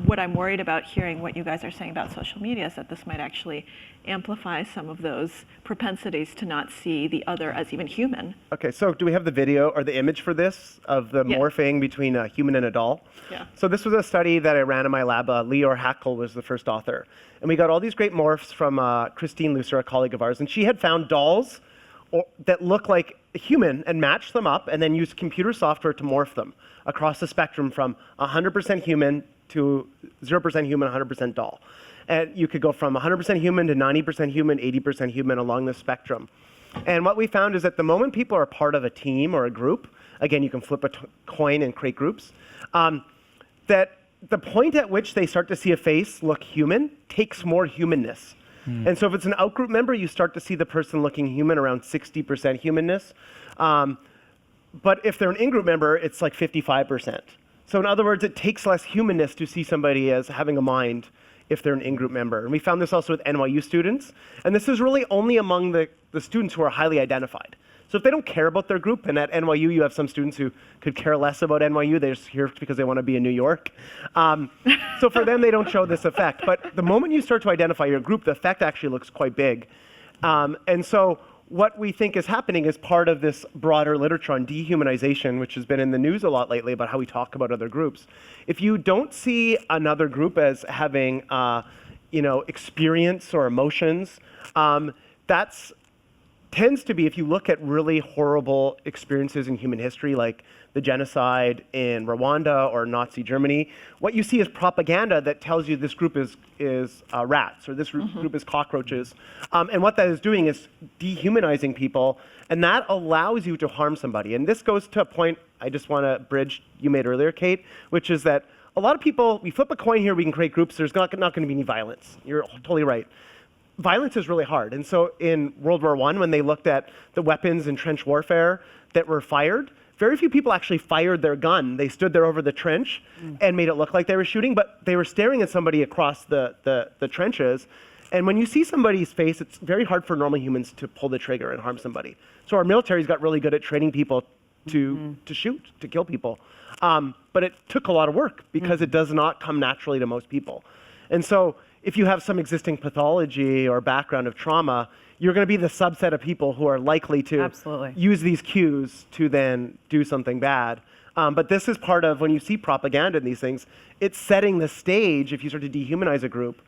what I'm worried about hearing what you guys are saying about social media is that this might actually amplify some of those propensities to not see the other as even human. Okay, so do we have the video or the image for this of the morphing between a human and a doll? Yeah. So this was a study that I ran in my lab. Lior Hackl was the first author. And we got all these great morphs from Christine Lusser, a colleague of ours, and she had found dolls that look like a human and matched them up and then used computer software to morph them across the spectrum from 100% human to 0% human, 100% doll. And you could go from 100% human to 90% human, 80% human along the spectrum. And what we found is that the moment people are part of a team or a group, again, you can flip a coin and create groups, that the point at which they start to see a face look human takes more humanness. And so if it's an outgroup member, you start to see the person looking human around 60% humanness. But if they're an in-group member, it's like 55%. So in other words, it takes less humanness to see somebody as having a mind if they're an in-group member. And we found this also with NYU students. And this is really only among the students who are highly identified. So if they don't care about their group, and at NYU you have some students who could care less about NYU, they're just here because they want to be in New York. So for them, they don't show this effect. But the moment you start to identify your group, the effect actually looks quite big. And so what we think is happening is part of this broader literature on dehumanization, which has been in the news a lot lately about how we talk about other groups. If you don't see another group as having experience or emotions, that's tends to be, if you look at really horrible experiences in human history, like the genocide in Rwanda or Nazi Germany, what you see is propaganda that tells you this group is rats, or this group is cockroaches. And what that is doing is dehumanizing people, and that allows you to harm somebody. And this goes to a point I just want to bridge you made earlier, Kate, which is that a lot of people, we flip a coin here, we can create groups, there's not going to be any violence. You're totally right. Violence is really hard. And so in World War I, when they looked at the weapons in trench warfare that were fired, very few people actually fired their gun. They stood there over the trench and made it look like they were shooting, but they were staring at somebody across the trenches. And when you see somebody's face, it's very hard for normal humans to pull the trigger and harm somebody. So our military's got really good at training people to shoot, to kill people. But it took a lot of work because it does not come naturally to most people. And so if you have some existing pathology or background of trauma, you're going to be the subset of people who are likely to use these cues to then do something bad. But this is part of, when you see propaganda in these things, it's setting the stage, if you start to dehumanize a group,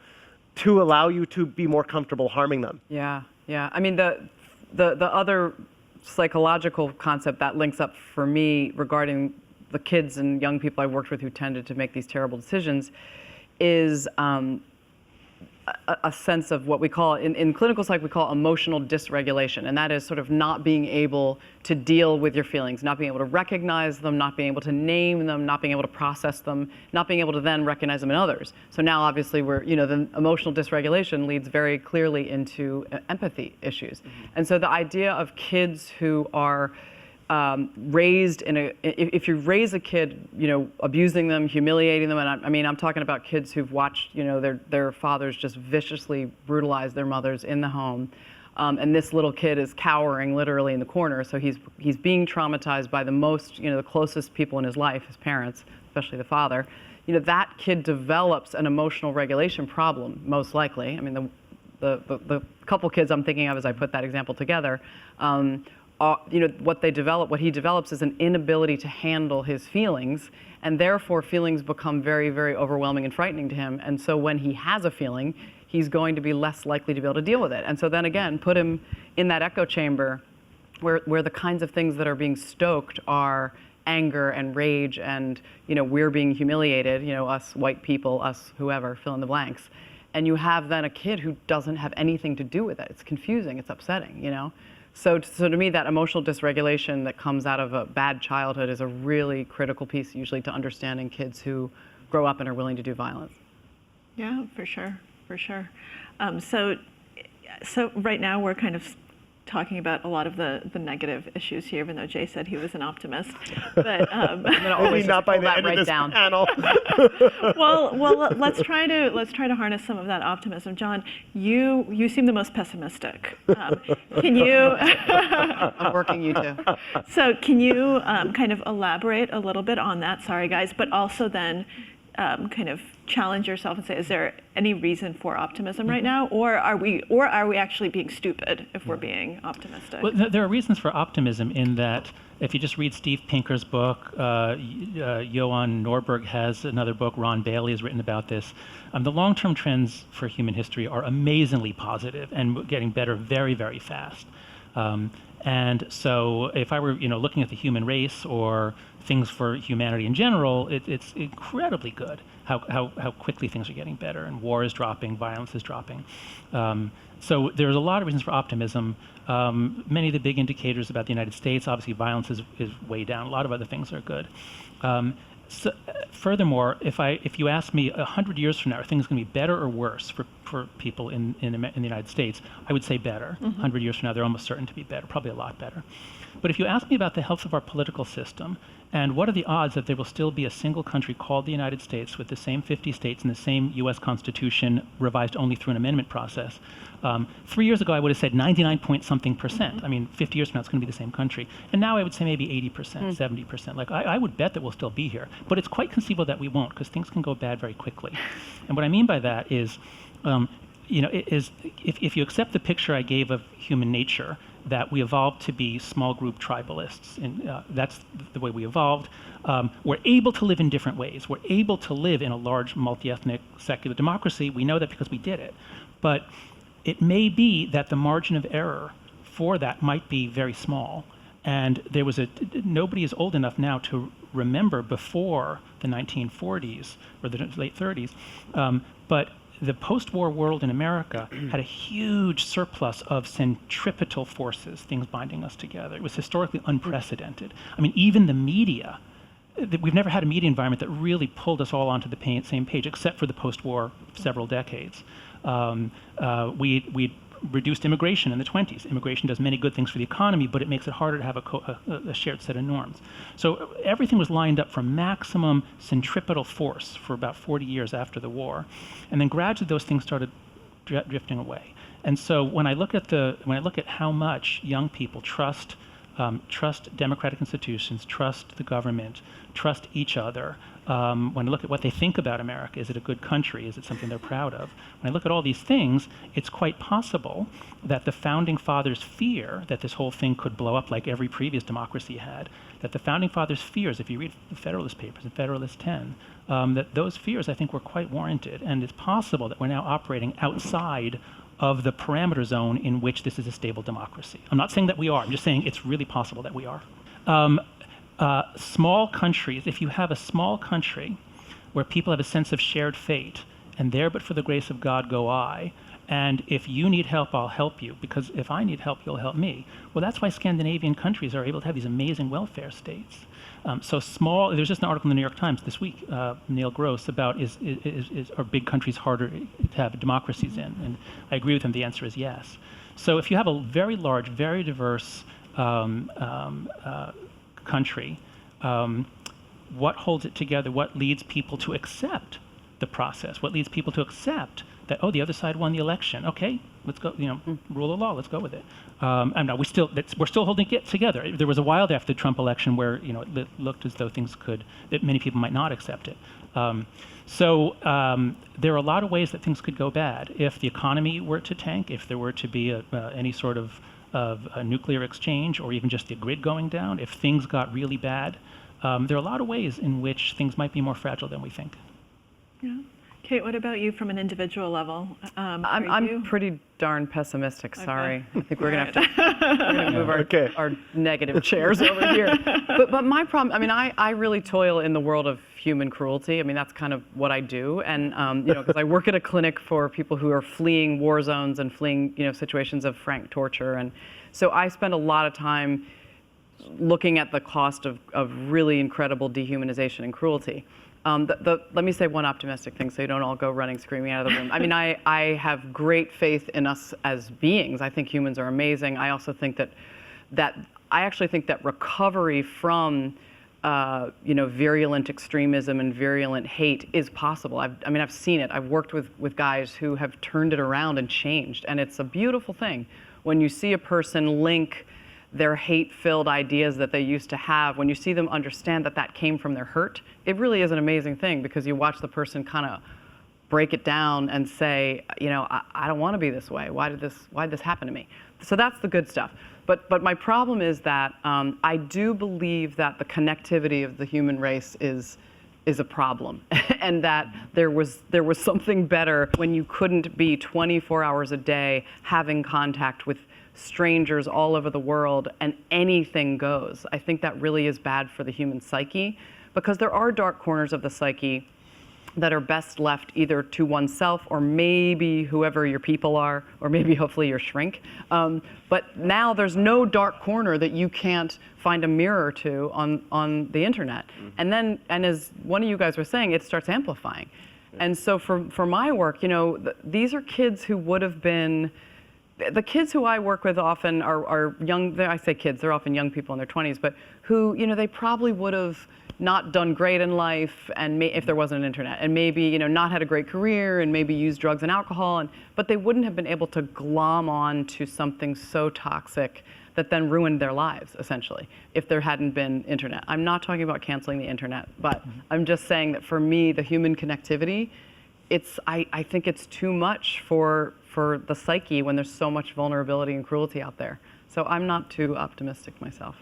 to allow you to be more comfortable harming them. Yeah. I mean, the other psychological concept that links up for me regarding the kids and young people I worked with who tended to make these terrible decisions is a sense of what we call, in clinical psych, we call emotional dysregulation. And that is sort of not being able to deal with your feelings, not being able to recognize them, not being able to name them, not being able to process them, not being able to then recognize them in others. So now obviously the emotional dysregulation leads very clearly into empathy issues. And so the idea of kids who are raised if you raise a kid, abusing them, humiliating them, and I'm talking about kids who've watched, their fathers just viciously brutalize their mothers in the home, and this little kid is cowering literally in the corner, so he's being traumatized by the closest people in his life, his parents, especially the father. That kid develops an emotional regulation problem, most likely. I mean, the couple kids I'm thinking of as I put that example together. What he develops is an inability to handle his feelings, and therefore feelings become very, very overwhelming and frightening to him. And so when he has a feeling, he's going to be less likely to be able to deal with it. And so then again, put him in that echo chamber where the kinds of things that are being stoked are anger and rage and, we're being humiliated, us white people, us whoever, fill in the blanks. And you have then a kid who doesn't have anything to do with it. It's confusing, it's upsetting, So to me, that emotional dysregulation that comes out of a bad childhood is a really critical piece, usually, to understanding kids who grow up and are willing to do violence. Yeah, for sure. So right now we're kind of talking about a lot of the negative issues here, even though Jay said he was an optimist. But I'm going to always not by the that end right of this down. panel. well, let's try to harness some of that optimism. John, you seem the most pessimistic. Can you? I'm working you too. So can you kind of elaborate a little bit on that? Sorry, guys, but also then kind of challenge yourself and say, is there any reason for optimism right now, or are we actually being stupid if we're being optimistic? Well, there are reasons for optimism in that if you just read Steve Pinker's book, Johan Norberg has another book, Ron Bailey has written about this. The long-term trends for human history are amazingly positive and getting better very, very fast. And so if I were looking at the human race or things for humanity in general, it's incredibly good how quickly things are getting better, and war is dropping, violence is dropping. So there's a lot of reasons for optimism. Many of the big indicators about the United States, obviously violence is way down. A lot of other things are good. So, furthermore, if you ask me 100 years from now, are things going to be better or worse for people in the United States? I would say better. 100 years from now, they're almost certain to be better, probably a lot better. But if you ask me about the health of our political system, and what are the odds that there will still be a single country called the United States with the same 50 states and the same U.S. Constitution revised only through an amendment process? 3 years ago, I would have said 99-point-something%. I mean, 50 years from now, it's going to be the same country. And now I would say maybe 80%, 70%. Like, I would bet that we'll still be here. But it's quite conceivable that we won't, because things can go bad very quickly. And what I mean by that is, if you accept the picture I gave of human nature, that we evolved to be small group tribalists, and that's the way we evolved. We're able to live in different ways. We're able to live in a large multi-ethnic secular democracy. We know that because we did it. But it may be that the margin of error before that might be very small. And there was nobody is old enough now to remember before the 1940s or the late 30s, but the post-war world in America had a huge surplus of centripetal forces, things binding us together. It was historically unprecedented. I mean, even the media, we've never had a media environment that really pulled us all onto the same page, except for the post-war several decades. We reduced immigration in the 20s. Immigration does many good things for the economy, but it makes it harder to have a shared set of norms. So everything was lined up for maximum centripetal force for about 40 years after the war, and then gradually those things started drifting away. And so when I look at how much young people trust democratic institutions, trust the government, trust each other. When I look at what they think about America, is it a good country? Is it something they're proud of? When I look at all these things, it's quite possible that the founding fathers' fear that this whole thing could blow up like every previous democracy had, that the founding fathers' fears, if you read the Federalist Papers and Federalist 10, that those fears, I think, were quite warranted. And it's possible that we're now operating outside of the parameter zone in which this is a stable democracy. I'm not saying that we are. I'm just saying it's really possible that we are. Small countries, if you have a small country where people have a sense of shared fate, and there but for the grace of God go I, and if you need help, I'll help you, because if I need help, you'll help me. Well, that's why Scandinavian countries are able to have these amazing welfare states. So small, there's just an article in the New York Times this week, Neil Gross, about are big countries harder to have democracies in? And I agree with him, the answer is yes. So if you have a very large, very diverse country, what holds it together? What leads people to accept the process? What leads people to accept that, oh, the other side won the election? Okay, let's go, rule of law, let's go with it. And no, we're still holding it together. There was a while after the Trump election where, it looked as though that many people might not accept it. So there are a lot of ways that things could go bad. If the economy were to tank, if there were to be any sort of a nuclear exchange, or even just the grid going down, if things got really bad, there are a lot of ways in which things might be more fragile than we think. Yeah. Kate, what about you from an individual level? I'm pretty darn pessimistic, sorry. Okay. I think we're going to have to move our negative chairs over here. But my problem, I really toil in the world of human cruelty. That's kind of what I do. And, because I work at a clinic for people who are fleeing war zones and fleeing, situations of frank torture. And so I spend a lot of time looking at the cost of really incredible dehumanization and cruelty. Let me say one optimistic thing so you don't all go running screaming out of the room. I have great faith in us as beings. I think humans are amazing. I also think that I actually think that recovery from virulent extremism and virulent hate is possible. I've seen it. I've worked with guys who have turned it around and changed, and it's a beautiful thing when you see a person link their hate-filled ideas that they used to have, when you see them understand that came from their hurt. It really is an amazing thing, because you watch the person kind of break it down and say, I don't want to be this way. Why did this happen to me? So that's the good stuff. But my problem is that I do believe that the connectivity of the human race is a problem, and that there was something better when you couldn't be 24 hours a day having contact with strangers all over the world and anything goes. I think that really is bad for the human psyche, because there are dark corners of the psyche that are best left either to oneself or maybe whoever your people are, or maybe hopefully your shrink. But now there's no dark corner that you can't find a mirror to on the internet. And as one of you guys were saying, it starts amplifying. And so for my work, these are kids who would have been, the kids who I work with often are young. I say kids, they're often young people in their 20s, but who, they probably would have not done great in life, and if there wasn't an internet, and maybe, not had a great career, and maybe used drugs and alcohol, but they wouldn't have been able to glom on to something so toxic that then ruined their lives, essentially, if there hadn't been internet. I'm not talking about canceling the internet, but I'm just saying that for me, the human connectivity, I think it's too much for the psyche when there's so much vulnerability and cruelty out there. So I'm not too optimistic myself.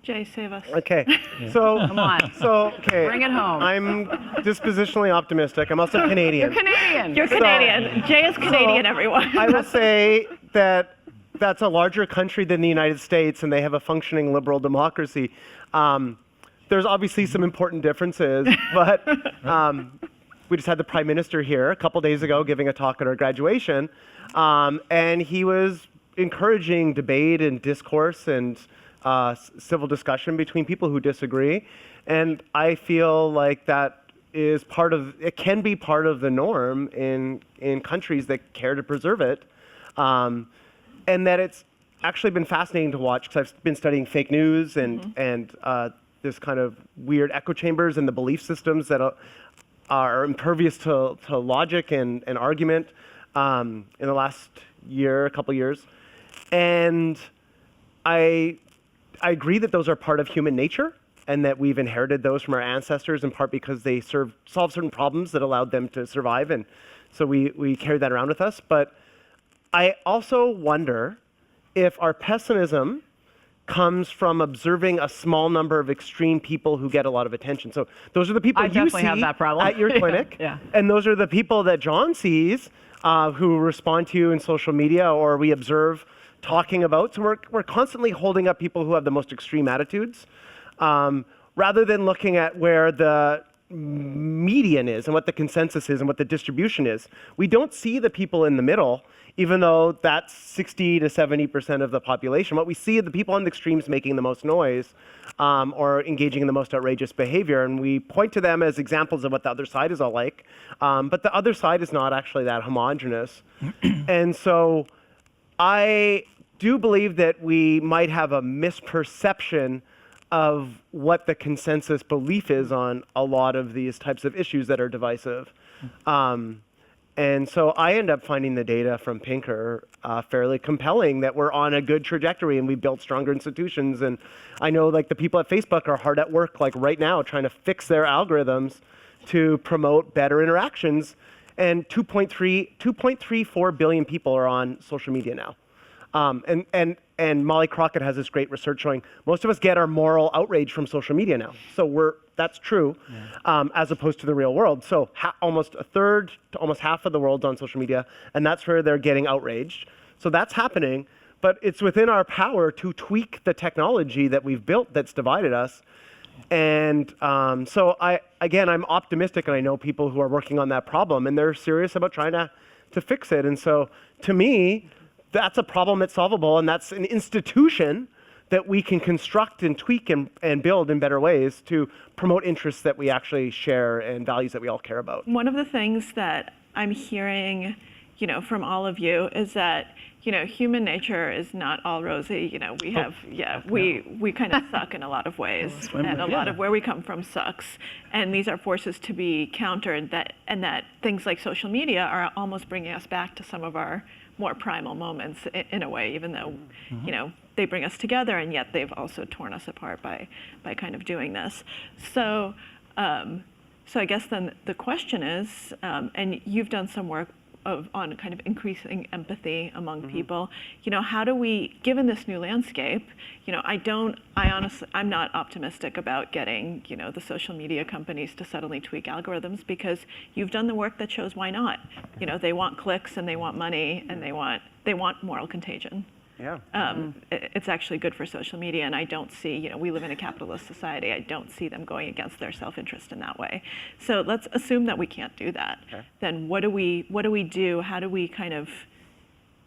Jay, save us. Okay, so come on. So okay, bring it home. I'm dispositionally optimistic. I'm also Canadian. You're Canadian. You're Canadian. Jay is Canadian, everyone. I will say that that's a larger country than the United States, and they have a functioning liberal democracy. There's obviously some important differences, but we just had the Prime Minister here a couple days ago giving a talk at our graduation, and he was encouraging debate and discourse and civil discussion between people who disagree. And I feel like that is it can be part of the norm in countries that care to preserve it. And that it's actually been fascinating to watch, because I've been studying fake news and this kind of weird echo chambers and the belief systems that are impervious to logic and argument in the last couple years. And I agree that those are part of human nature, and that we've inherited those from our ancestors, in part because they solve certain problems that allowed them to survive, and so we carry that around with us. But I also wonder if our pessimism comes from observing a small number of extreme people who get a lot of attention. So those are the people I you definitely see have that problem. at your clinic, Yeah. and those are the people that John sees who respond to you in social media, or we observe talking about. So we're constantly holding up people who have the most extreme attitudes, rather than looking at where the median is and what the consensus is and what the distribution is. We don't see the people in the middle, even though that's 60 to 70% of the population. What we see are the people on the extremes making the most noise, or engaging in the most outrageous behavior, and we point to them as examples of what the other side is all like. But the other side is not actually that homogenous. And so I do believe that we might have a misperception of what the consensus belief is on a lot of these types of issues that are divisive. And so I end up finding the data from Pinker fairly compelling, that we're on a good trajectory and we built stronger institutions. And I know like the people at Facebook are hard at work like right now trying to fix their algorithms to promote better interactions. And 2.34 billion people are on social media now. And Molly Crockett has this great research showing most of us get our moral outrage from social media now. So that's true, as opposed to the real world. So almost a third to almost half of the world's on social media, and that's where they're getting outraged. So that's happening, but it's within our power to tweak the technology that we've built that's divided us. And so I'm optimistic, and I know people who are working on that problem, and they're serious about trying to fix it. And so to me, that's a problem that's solvable, and that's an institution that we can construct and tweak and build in better ways to promote interests that we actually share and values that we all care about. One of the things that I'm hearing, from all of you is that, human nature is not all rosy. We have, we kind of suck in a lot of ways, and a lot of where we come from sucks. And these are forces to be countered, and that things like social media are almost bringing us back to some of our more primal moments in a way, even though, they bring us together, and yet they've also torn us apart by kind of doing this. So I guess then the question is, and you've done some work on kind of increasing empathy among people, how do we, given this new landscape, I'm not optimistic about getting, the social media companies to suddenly tweak algorithms, because you've done the work that shows why not. They want clicks and they want money and they want moral contagion. Yeah. It's actually good for social media, and I don't see, we live in a capitalist society, I don't see them going against their self-interest in that way. So let's assume that we can't do that. Okay. Then what do we do? How do we kind of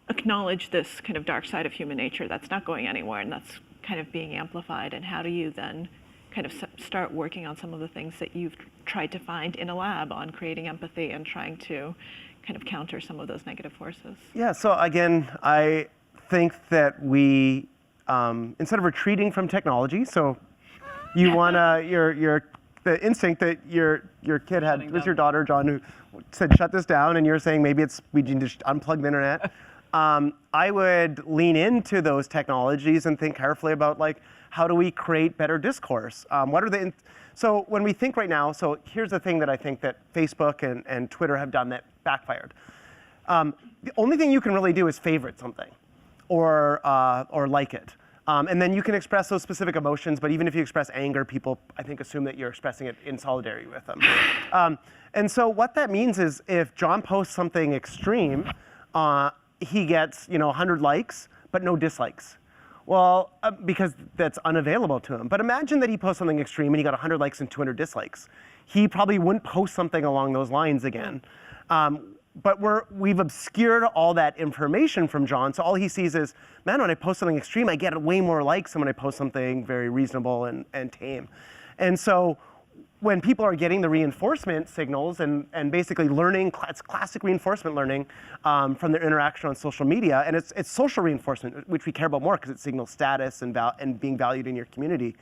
acknowledge this kind of dark side of human nature that's not going anywhere and that's kind of being amplified? And how do you then kind of start working on some of the things that you've tried to find in a lab on creating empathy and trying to kind of counter some of those negative forces? Yeah, so again, I think that we, instead of retreating from technology, so you want the instinct that your kid had, was your daughter, John, who said, shut this down, and you're saying maybe we need to unplug the internet. I would lean into those technologies and think carefully about how do we create better discourse? So when we think right now, so here's the thing that I think that Facebook and Twitter have done that backfired. The only thing you can really do is favorite something or like it. And then you can express those specific emotions, but even if you express anger, people, I think, assume that you're expressing it in solidarity with them. And so what that means is if John posts something extreme, he gets 100 likes, but no dislikes. Well, because that's unavailable to him. But imagine that he posts something extreme and he got 100 likes and 200 dislikes. He probably wouldn't post something along those lines again. But we've obscured all that information from John, so all he sees is, man, when I post something extreme, I get way more likes than when I post something very reasonable and tame. And so when people are getting the reinforcement signals and basically learning, it's classic reinforcement learning from their interaction on social media, and it's social reinforcement, which we care about more because it signals status and being valued in your community.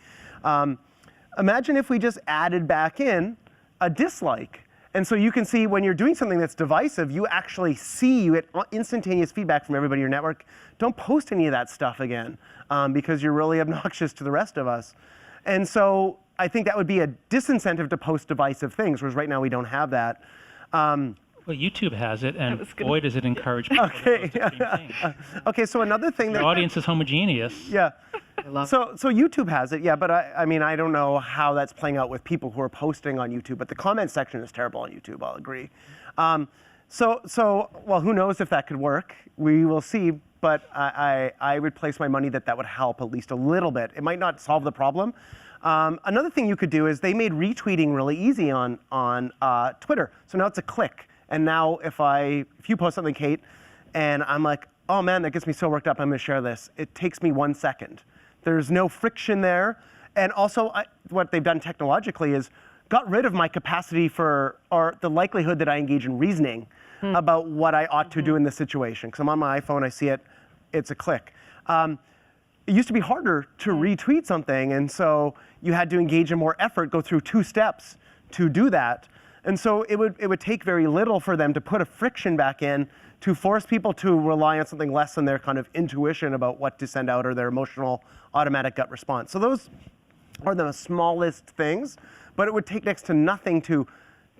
Imagine if we just added back in a dislike. And so you can see when you're doing something that's divisive, you actually see, you get instantaneous feedback from everybody in your network. Don't post any of that stuff again because you're really obnoxious to the rest of us. And so I think that would be a disincentive to post divisive things, whereas right now we don't have that. Well, YouTube has it, and boy, does it encourage people to post extreme things. Okay, so another thing The audience is homogeneous. Yeah. So YouTube has it, yeah, but I mean, I don't know how that's playing out with people who are posting on YouTube, but the comment section is terrible on YouTube, I'll agree. Well, who knows if that could work? We will see, but I would place my money that would help at least a little bit. It might not solve the problem. Another thing you could do is they made retweeting really easy on Twitter. So now it's a click. And now if you post something, Kate, and I'm like, oh man, that gets me so worked up, I'm gonna share this. It takes me 1 second. There's no friction there. And also what they've done technologically is got rid of my capacity or the likelihood that I engage in reasoning about what I ought to do in this situation. Because I'm on my iPhone, I see it, it's a click. It used to be harder to retweet something, and so you had to engage in more effort, go through 2 steps to do that. And so it would take very little for them to put a friction back in to force people to rely on something less than their kind of intuition about what to send out or their emotional automatic gut response. So those are the smallest things, but it would take next to nothing to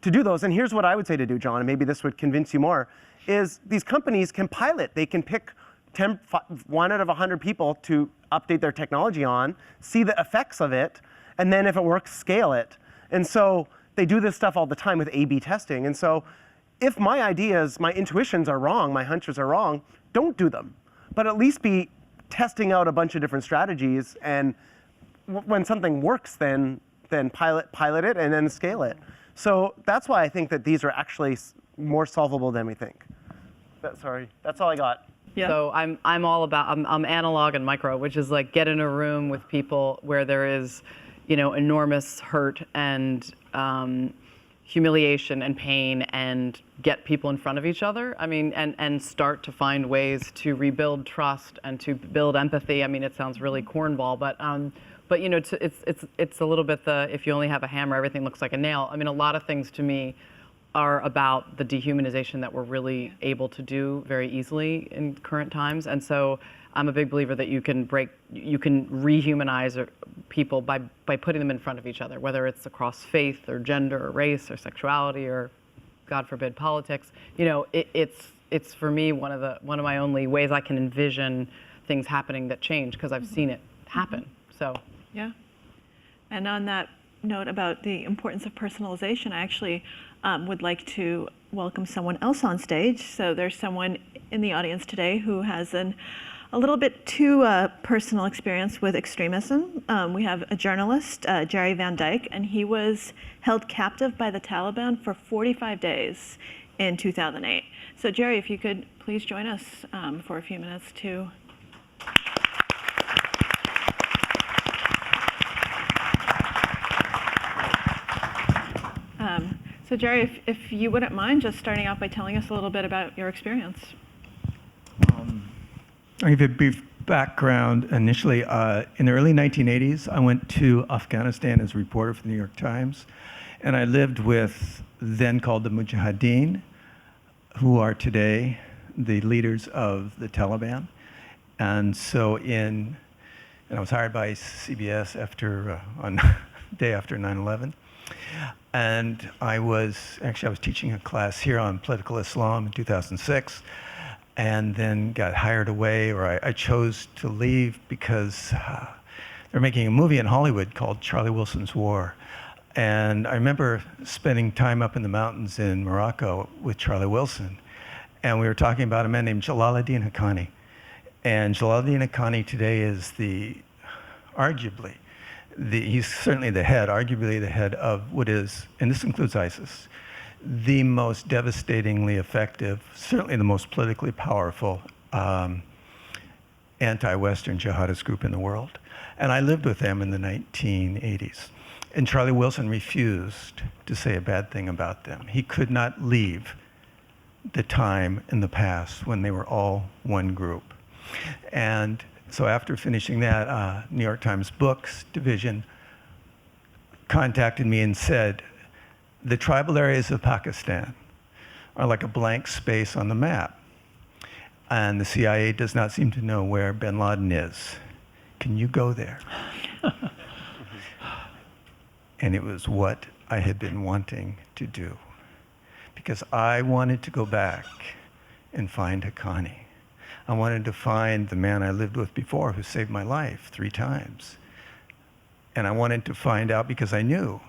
do those. And here's what I would say to do, John, and maybe this would convince you more, is these companies can pilot. They can pick 1 out of 100 people to update their technology on, see the effects of it, and then if it works, scale it. And so they do this stuff all the time with A/B testing. And so if my ideas, my intuitions are wrong, my hunches are wrong, don't do them. But at least be testing out a bunch of different strategies, and when something works, then pilot it and then scale it. So that's why I think that these are actually more solvable than we think. Sorry, that's all I got. Yeah. So I'm all about, I'm analog and micro, which is like get in a room with people where there is, enormous hurt and humiliation and pain, and get people in front of each other. I mean, and start to find ways to rebuild trust and to build empathy. I mean, it sounds really cornball, but it's a little bit if you only have a hammer, everything looks like a nail. I mean, a lot of things to me are about the dehumanization that we're really able to do very easily in current times. And so I'm a big believer that you can rehumanize people by putting them in front of each other, whether it's across faith or gender or race or sexuality or, God forbid, politics. It's for me one of my only ways I can envision things happening that change, because I've seen it happen. So yeah. And on that note about the importance of personalization, I actually would like to welcome someone else on stage. So there's someone in the audience today who has a little bit too personal experience with extremism. We have a journalist, Jere Van Dyk, and he was held captive by the Taliban for 45 days in 2008. So Jere, if you could please join us for a few minutes to. So Jere, if you wouldn't mind just starting out by telling us a little bit about your experience. I'll give you a brief background. Initially, in the early 1980s, I went to Afghanistan as a reporter for the New York Times, and I lived with then called the Mujahideen, who are today the leaders of the Taliban. And so and I was hired by CBS on day after 9/11. And I was teaching a class here on political Islam in 2006, and then got hired away, or I chose to leave because they're making a movie in Hollywood called Charlie Wilson's War. And I remember spending time up in the mountains in Morocco with Charlie Wilson, and we were talking about a man named Jalaluddin Haqqani. And Jalaluddin Haqqani today is arguably, he's certainly the head, arguably the head of what is, and this includes ISIS, the most devastatingly effective, certainly the most politically powerful anti-Western jihadist group in the world. And I lived with them in the 1980s. And Charlie Wilson refused to say a bad thing about them. He could not leave the time in the past when they were all one group. And so after finishing that, New York Times Books division contacted me and said, the tribal areas of Pakistan are like a blank space on the map. And the CIA does not seem to know where bin Laden is. Can you go there? And it was what I had been wanting to do. Because I wanted to go back and find Haqqani. I wanted to find the man I lived with before who saved my life 3 times. And I wanted to find out because I knew.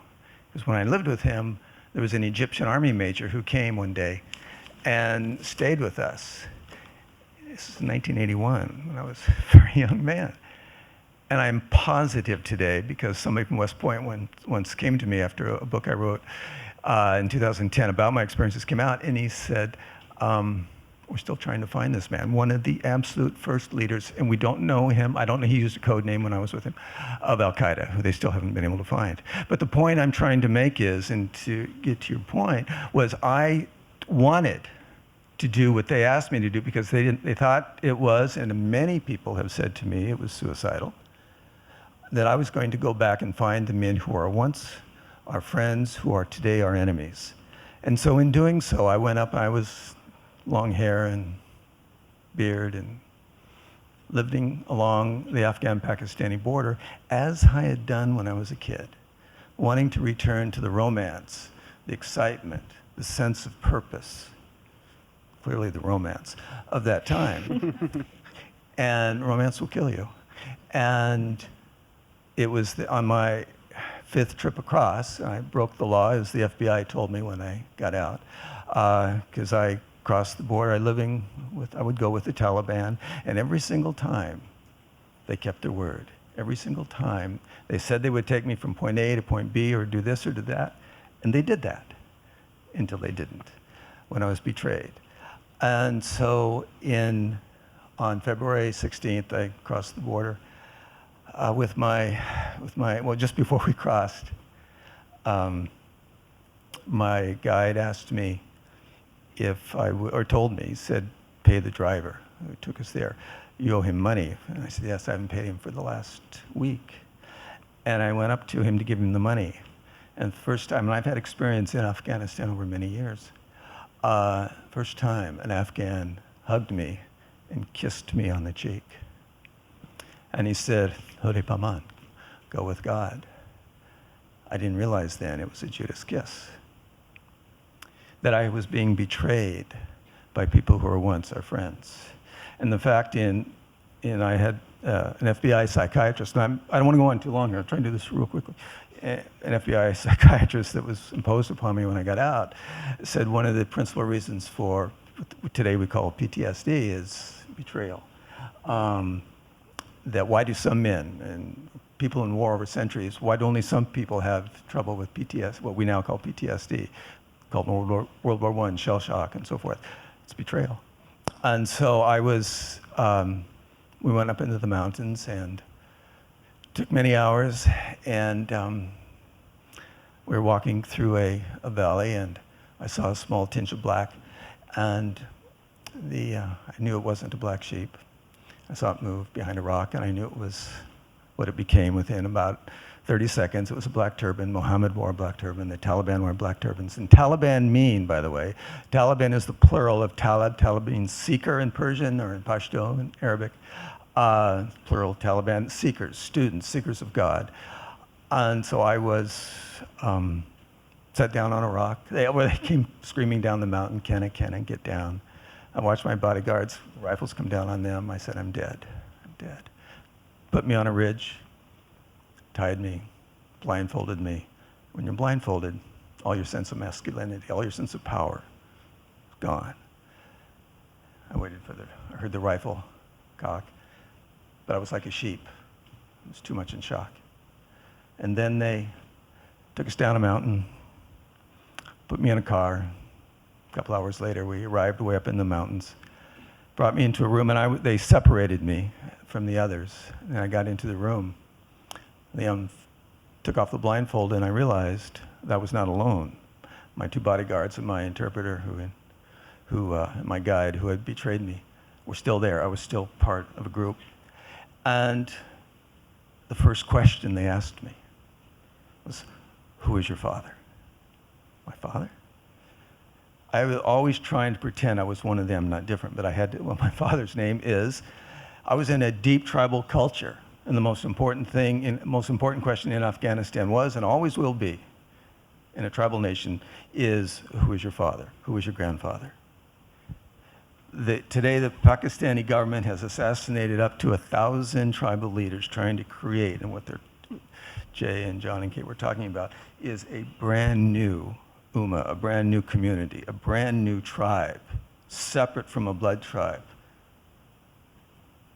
Because when I lived with him, there was an Egyptian army major who came one day and stayed with us. This is 1981, when I was a very young man. And I'm positive today, because somebody from West Point once came to me after a book I wrote in 2010 about my experiences came out, and he said, we're still trying to find this man, one of the absolute first leaders, and we don't know him. I don't know, he used a code name when I was with him, of Al-Qaeda, who they still haven't been able to find. But the point I'm trying to make is, and to get to your point, was I wanted to do what they asked me to do because they thought it was, and many people have said to me it was suicidal, that I was going to go back and find the men who are once our friends, who are today our enemies. And so in doing so, I went up, I was long hair and beard and living along the Afghan-Pakistani border, as I had done when I was a kid, wanting to return to the romance, the excitement, the sense of purpose, clearly the romance of that time. And romance will kill you. And it was on my 5th trip across, I broke the law, as the FBI told me when I got out, because I crossed the border. I would go with the Taliban, and every single time they kept their word. Every single time they said they would take me from point A to point B, or do this or do that, and they did that until they didn't, when I was betrayed. And so on February 16th, I crossed the border. Well, just before we crossed, my guide asked me or told me, he said, pay the driver who took us there. You owe him money. And I said, yes, I haven't paid him for the last week. And I went up to him to give him the money. And the first time, and I've had experience in Afghanistan over many years, first time an Afghan hugged me and kissed me on the cheek. And he said, Hode Paman, go with God. I didn't realize then it was a Judas kiss. That I was being betrayed by people who were once our friends. And the fact I had an FBI psychiatrist, and I don't want to go on too long here, I'm trying to do this real quickly. An FBI psychiatrist that was imposed upon me when I got out said one of the principal reasons for what today we call PTSD is betrayal. That why do some men and people in war over centuries, why do only some people have trouble with PTSD, what we now call PTSD, called World War I, shell shock and so forth? It's betrayal. And so we went up into the mountains and took many hours, and we were walking through a valley, and I saw a small tinge of black, and I knew it wasn't a black sheep. I saw it move behind a rock, and I knew it was what it became within about 30 seconds. It was a black turban. Mohammed wore a black turban. The Taliban wore black turbans. And Taliban by the way, Taliban is the plural of Talib. Talib means seeker in Persian, or in Pashto in Arabic. Plural Taliban, seekers, students, seekers of God. And so I was sat down on a rock. They came screaming down the mountain, Kenna, get down. I watched my bodyguards, rifles come down on them. I said, I'm dead. Put me on a ridge, tied me, blindfolded me. When you're blindfolded, all your sense of masculinity, all your sense of power is gone. I waited I heard the rifle cock. But I was like a sheep. I was too much in shock. And then they took us down a mountain, put me in a car. A couple hours later, we arrived way up in the mountains, brought me into a room, and they separated me from the others. And I got into the room. They took off the blindfold, and I realized that I was not alone. My two bodyguards and my interpreter, my guide who had betrayed me, were still there. I was still part of a group. And the first question they asked me was, "Who is your father?" My father? I was always trying to pretend I was one of them, not different, but I had to. Well, my father's name is. I was in a deep tribal culture, and the most important question in Afghanistan was, and always will be, in a tribal nation, is who is your father? Who is your grandfather? Today, the Pakistani government has assassinated up to 1,000 tribal leaders trying to create, and what Jay and John and Kate were talking about, is a brand new ummah, a brand new community, a brand new tribe, separate from a blood tribe,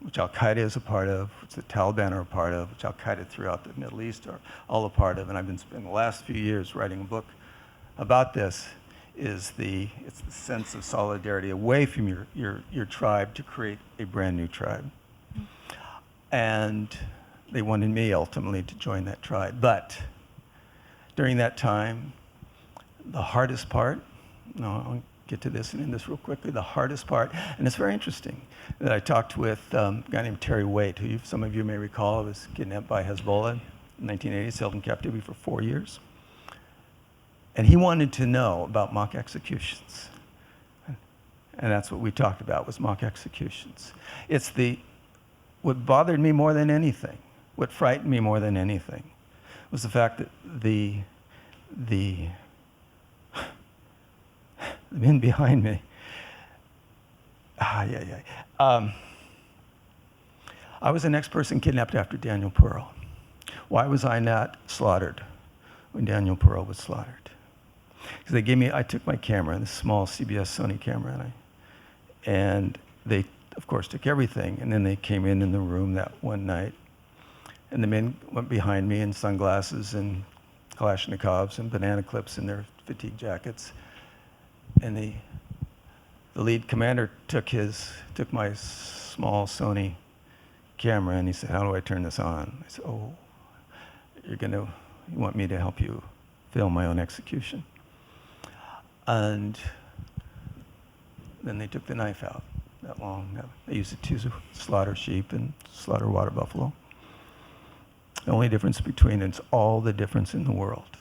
which Al-Qaeda is a part of, which the Taliban are a part of, which Al-Qaeda throughout the Middle East are all a part of. And I've been spending the last few years writing a book about this. It's the sense of solidarity away from your tribe to create a brand new tribe. And they wanted me ultimately to join that tribe. But during that time, the hardest part, I'll get to this and end this real quickly, the hardest part, and it's very interesting, that I talked with a guy named Terry Waite, who some of you may recall was kidnapped by Hezbollah in 1980, held in captivity for 4 years. And he wanted to know about mock executions. And that's what we talked about, was mock executions. What bothered me more than anything, what frightened me more than anything, was the fact that the men behind me, I was the next person kidnapped after Daniel Pearl. Why was I not slaughtered when Daniel Pearl was slaughtered? Because I took my camera, this small CBS Sony camera, and they, of course, took everything. And then they came in the room that one night, and the men went behind me in sunglasses and Kalashnikovs and banana clips in their fatigue jackets. And the lead commander took my small Sony camera, and he said, "How do I turn this on?" I said, "Oh, you want me to help you film my own execution?" And then they took the knife out, that long. They used it to slaughter sheep and slaughter water buffalo. The only difference it's all the difference in the world.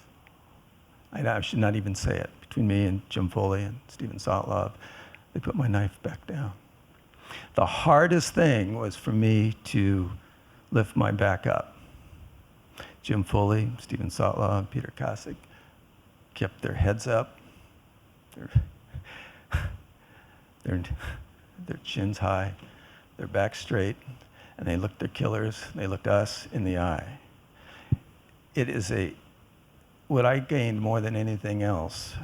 I should not even say it. Between me and Jim Foley and Stephen Sotlov, they put my knife back down. The hardest thing was for me to lift my back up. Jim Foley, Stephen Sotlov, Peter Kosick kept their heads up, their chins high, their backs straight, and they looked their killers, they looked us in the eye. What I gained more than anything else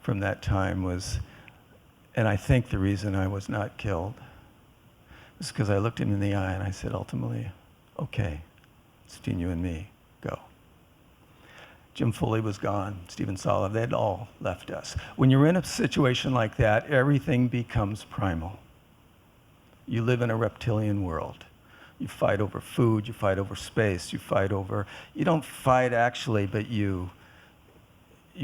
from that time was, and I think the reason I was not killed, is because I looked him in the eye and I said, ultimately, okay, it's between you and me, go. Jim Foley was gone, Stephen Sotlov, they had all left us. When you're in a situation like that, everything becomes primal. You live in a reptilian world. You fight over food, you fight over space, you don't fight actually, but you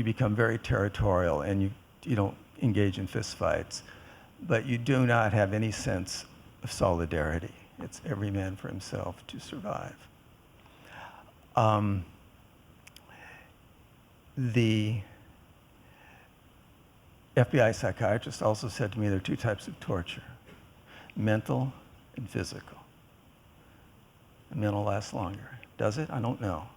become very territorial, and you don't engage in fistfights, but you do not have any sense of solidarity. It's every man for himself to survive. The FBI psychiatrist also said to me there are two types of torture, mental and physical. And mental lasts longer. Does it? I don't know.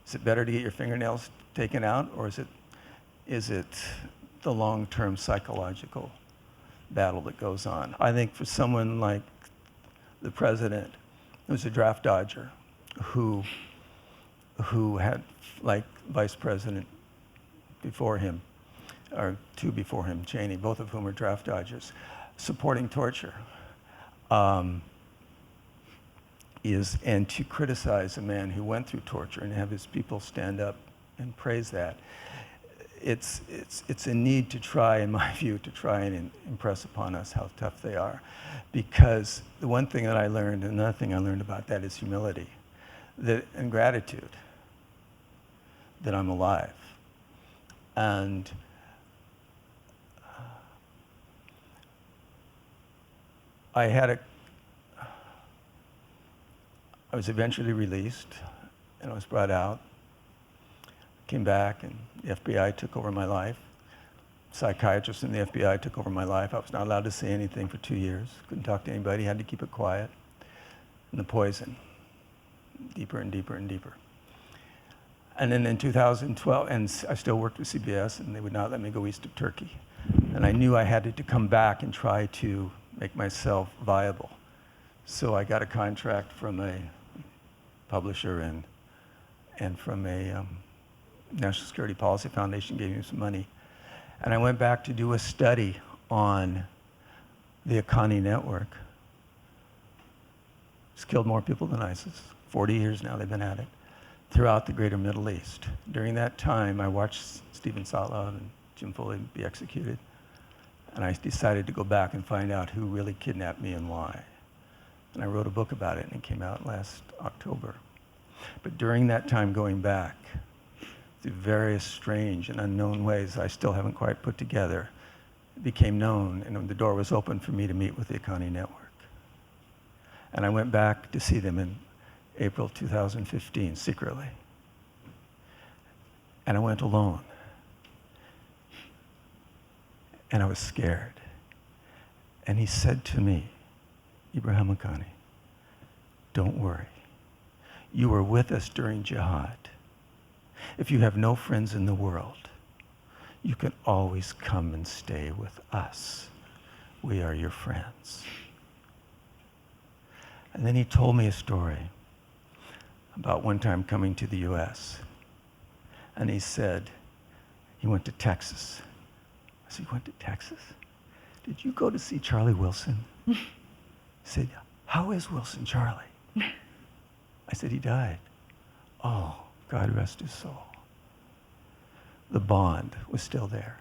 Is it better to get your fingernails taken out, or is it the long-term psychological battle that goes on? I think for someone like the president, who's a draft dodger, who had, like Vice President before him, or two before him, Cheney, both of whom are draft dodgers, supporting torture. is, and to criticize a man who went through torture and have his people stand up and praise that, it's a need to try, in my view, to try and impress upon us how tough they are. Because the one thing that I learned, another thing I learned about that is humility and gratitude that I'm alive. And I was eventually released, and I was brought out. Came back, and the FBI took over my life. Psychiatrists in the FBI took over my life. I was not allowed to say anything for 2 years. Couldn't talk to anybody, had to keep it quiet. And the poison, deeper and deeper and deeper. And then in 2012, and I still worked with CBS, and they would not let me go east of Turkey. And I knew I had to come back and try to make myself viable. So I got a contract from a publisher and from a National Security Policy Foundation gave me some money. And I went back to do a study on the Haqqani network. It's killed more people than ISIS. 40 years now they've been at it, throughout the greater Middle East. During that time, I watched Stephen Sattler and Jim Foley be executed. And I decided to go back and find out who really kidnapped me and why. And I wrote a book about it, and it came out last October. But during that time going back, through various strange and unknown ways I still haven't quite put together, it became known, and the door was open for me to meet with the Haqqani network. And I went back to see them in April 2015, secretly. And I went alone. And I was scared. And he said to me, Ibrahim Haqqani, don't worry. You were with us during jihad. If you have no friends in the world, you can always come and stay with us. We are your friends. And then he told me a story about one time coming to the US. And he said, he went to Texas. I said, you went to Texas? Did you go to see Charlie Wilson? He said, how is Wilson Charlie? I said, he died. Oh, God rest his soul. The bond was still there.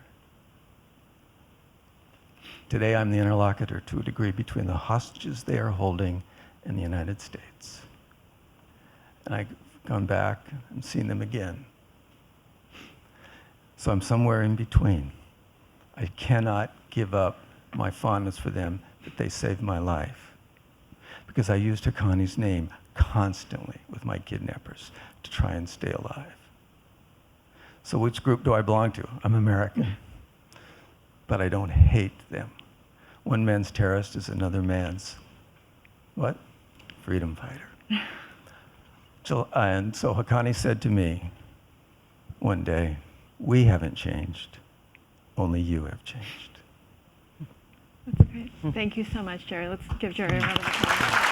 Today I'm the interlocutor to a degree between the hostages they are holding and the United States. And I've gone back and seen them again. So I'm somewhere in between. I cannot give up my fondness for them, that they saved my life. Because I used Haqqani's name constantly with my kidnappers to try and stay alive. So which group do I belong to? I'm American. But I don't hate them. One man's terrorist is another man's, what? Freedom fighter. And so Haqqani said to me one day, we haven't changed, only you have changed. That's great. Thank you so much, Jere. Let's give Jere a round of applause.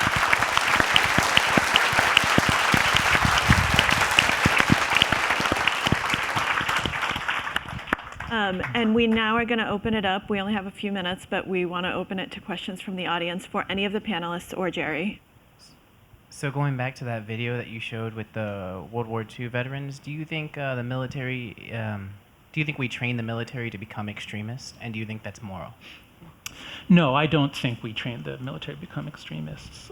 And we now are going to open it up. We only have a few minutes, but we want to open it to questions from the audience for any of the panelists or Jere. So going back to that video that you showed with the World War II veterans, do you think the military, do you think we train the military to become extremists? And do you think that's moral? No, I don't think we train the military to become extremists.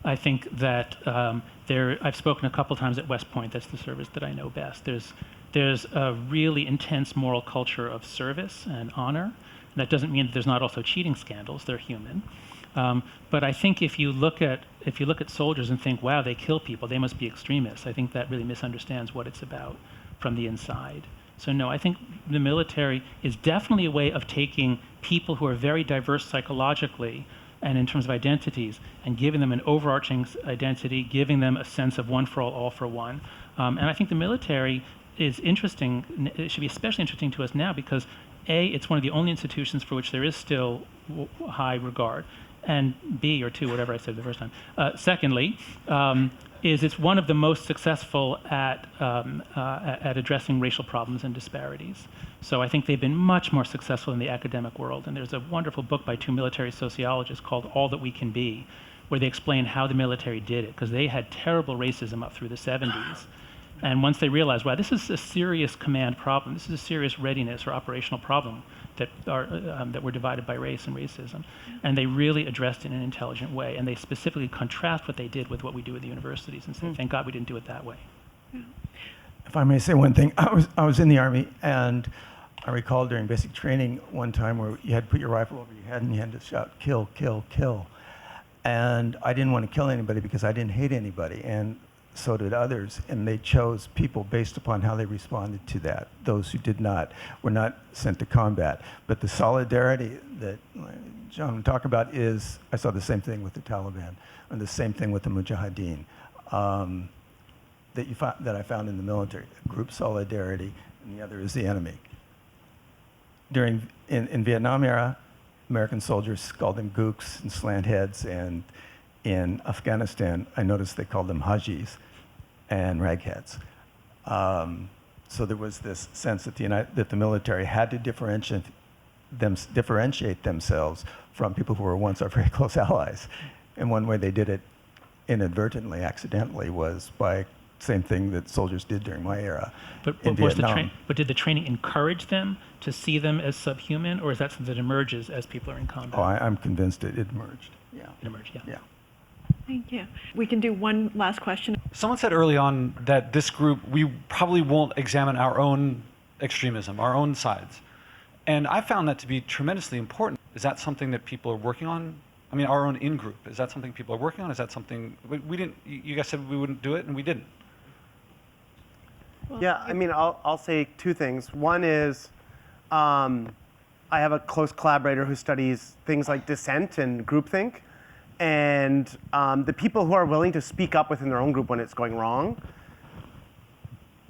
I think that I've spoken a couple times at West Point. That's the service that I know best. There's a really intense moral culture of service and honor. And that doesn't mean that there's not also cheating scandals. They're human. But I think if you look at soldiers and think, wow, they kill people, they must be extremists, I think that really misunderstands what it's about from the inside. So no, I think the military is definitely a way of taking people who are very diverse psychologically and in terms of identities and giving them an overarching identity, giving them a sense of one for all for one. And I think the military is interesting. It should be especially interesting to us now because A, it's one of the only institutions for which there is still high regard, and B, or two, whatever I said the first time. Secondly, is it's one of the most successful at addressing racial problems and disparities. So I think they've been much more successful in the academic world. And there's a wonderful book by two military sociologists called All That We Can Be, where they explain how the military did it, because they had terrible racism up through the 70s. And once they realized, wow, this is a serious command problem, this is a serious readiness or operational problem that we're divided by race and racism. And they really addressed it in an intelligent way. And they specifically contrast what they did with what we do at the universities and say, thank God we didn't do it that way. If I may say one thing, I was in the Army, and I recall during basic training one time where you had to put your rifle over your head and you had to shout, kill, kill, kill. And I didn't want to kill anybody because I didn't hate anybody, and so did others. And they chose people based upon how they responded to that. Those who did not were not sent to combat. But the solidarity that John talked about is, I saw the same thing with the Taliban, and the same thing with the Mujahideen. That I found in the military, group solidarity, and the other is the enemy. In Vietnam era, American soldiers called them gooks and slant heads, and in Afghanistan, I noticed they called them hajis and ragheads. So there was this sense that the military had to differentiate themselves from people who were once our very close allies. And one way they did it inadvertently, accidentally, was by same thing that soldiers did during my era in Vietnam. But did the training encourage them to see them as subhuman, or is that something that emerges as people are in combat? Oh, I'm convinced it emerged. Yeah. It emerged, yeah. Yeah. Thank you. We can do one last question. Someone said early on that this group, we probably won't examine our own extremism, our own sides. And I found that to be tremendously important. Is that something that people are working on? I mean, our own in-group, is that something people are working on? Is that something, we didn't, you guys said we wouldn't do it, and we didn't. Well, Yeah, I mean, I'll say two things. One is I have a close collaborator who studies things like dissent and groupthink. And the people who are willing to speak up within their own group when it's going wrong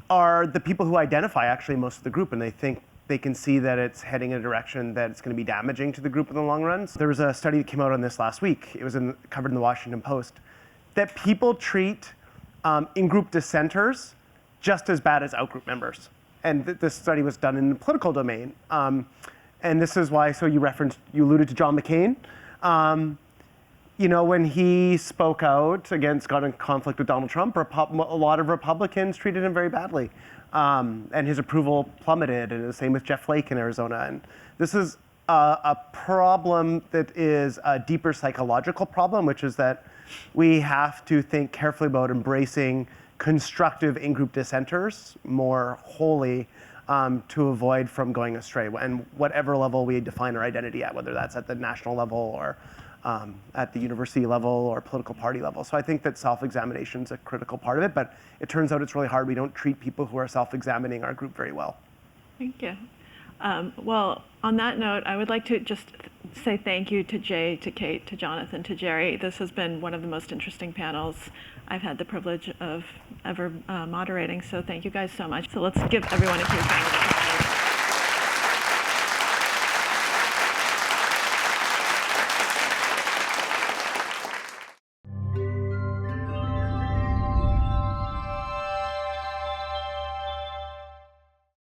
are the people who identify actually most of the group, and they think they can see that it's heading in a direction that it's going to be damaging to the group in the long run. So there was a study that came out on this last week. It was covered in the Washington Post, that people treat in-group dissenters just as bad as out-group members. And this study was done in the political domain. And this is why, so you alluded to John McCain. You know, when he spoke out against, got in conflict with Donald Trump, a lot of Republicans treated him very badly. And his approval plummeted, and the same with Jeff Flake in Arizona. And this is a problem that is a deeper psychological problem, which is that we have to think carefully about embracing constructive in-group dissenters more wholly to avoid from going astray, and whatever level we define our identity at, whether that's at the national level or at the university level or political party level. So I think that self-examination is a critical part of it, but it turns out it's really hard. We don't treat people who are self-examining our group very well. Thank you. Well, on that note, I would like to just say thank you to Jay, to Kate, to Jonathan, to Jere. This has been one of the most interesting panels I've had the privilege of ever moderating, so thank you guys so much. So let's give everyone a huge round of applause.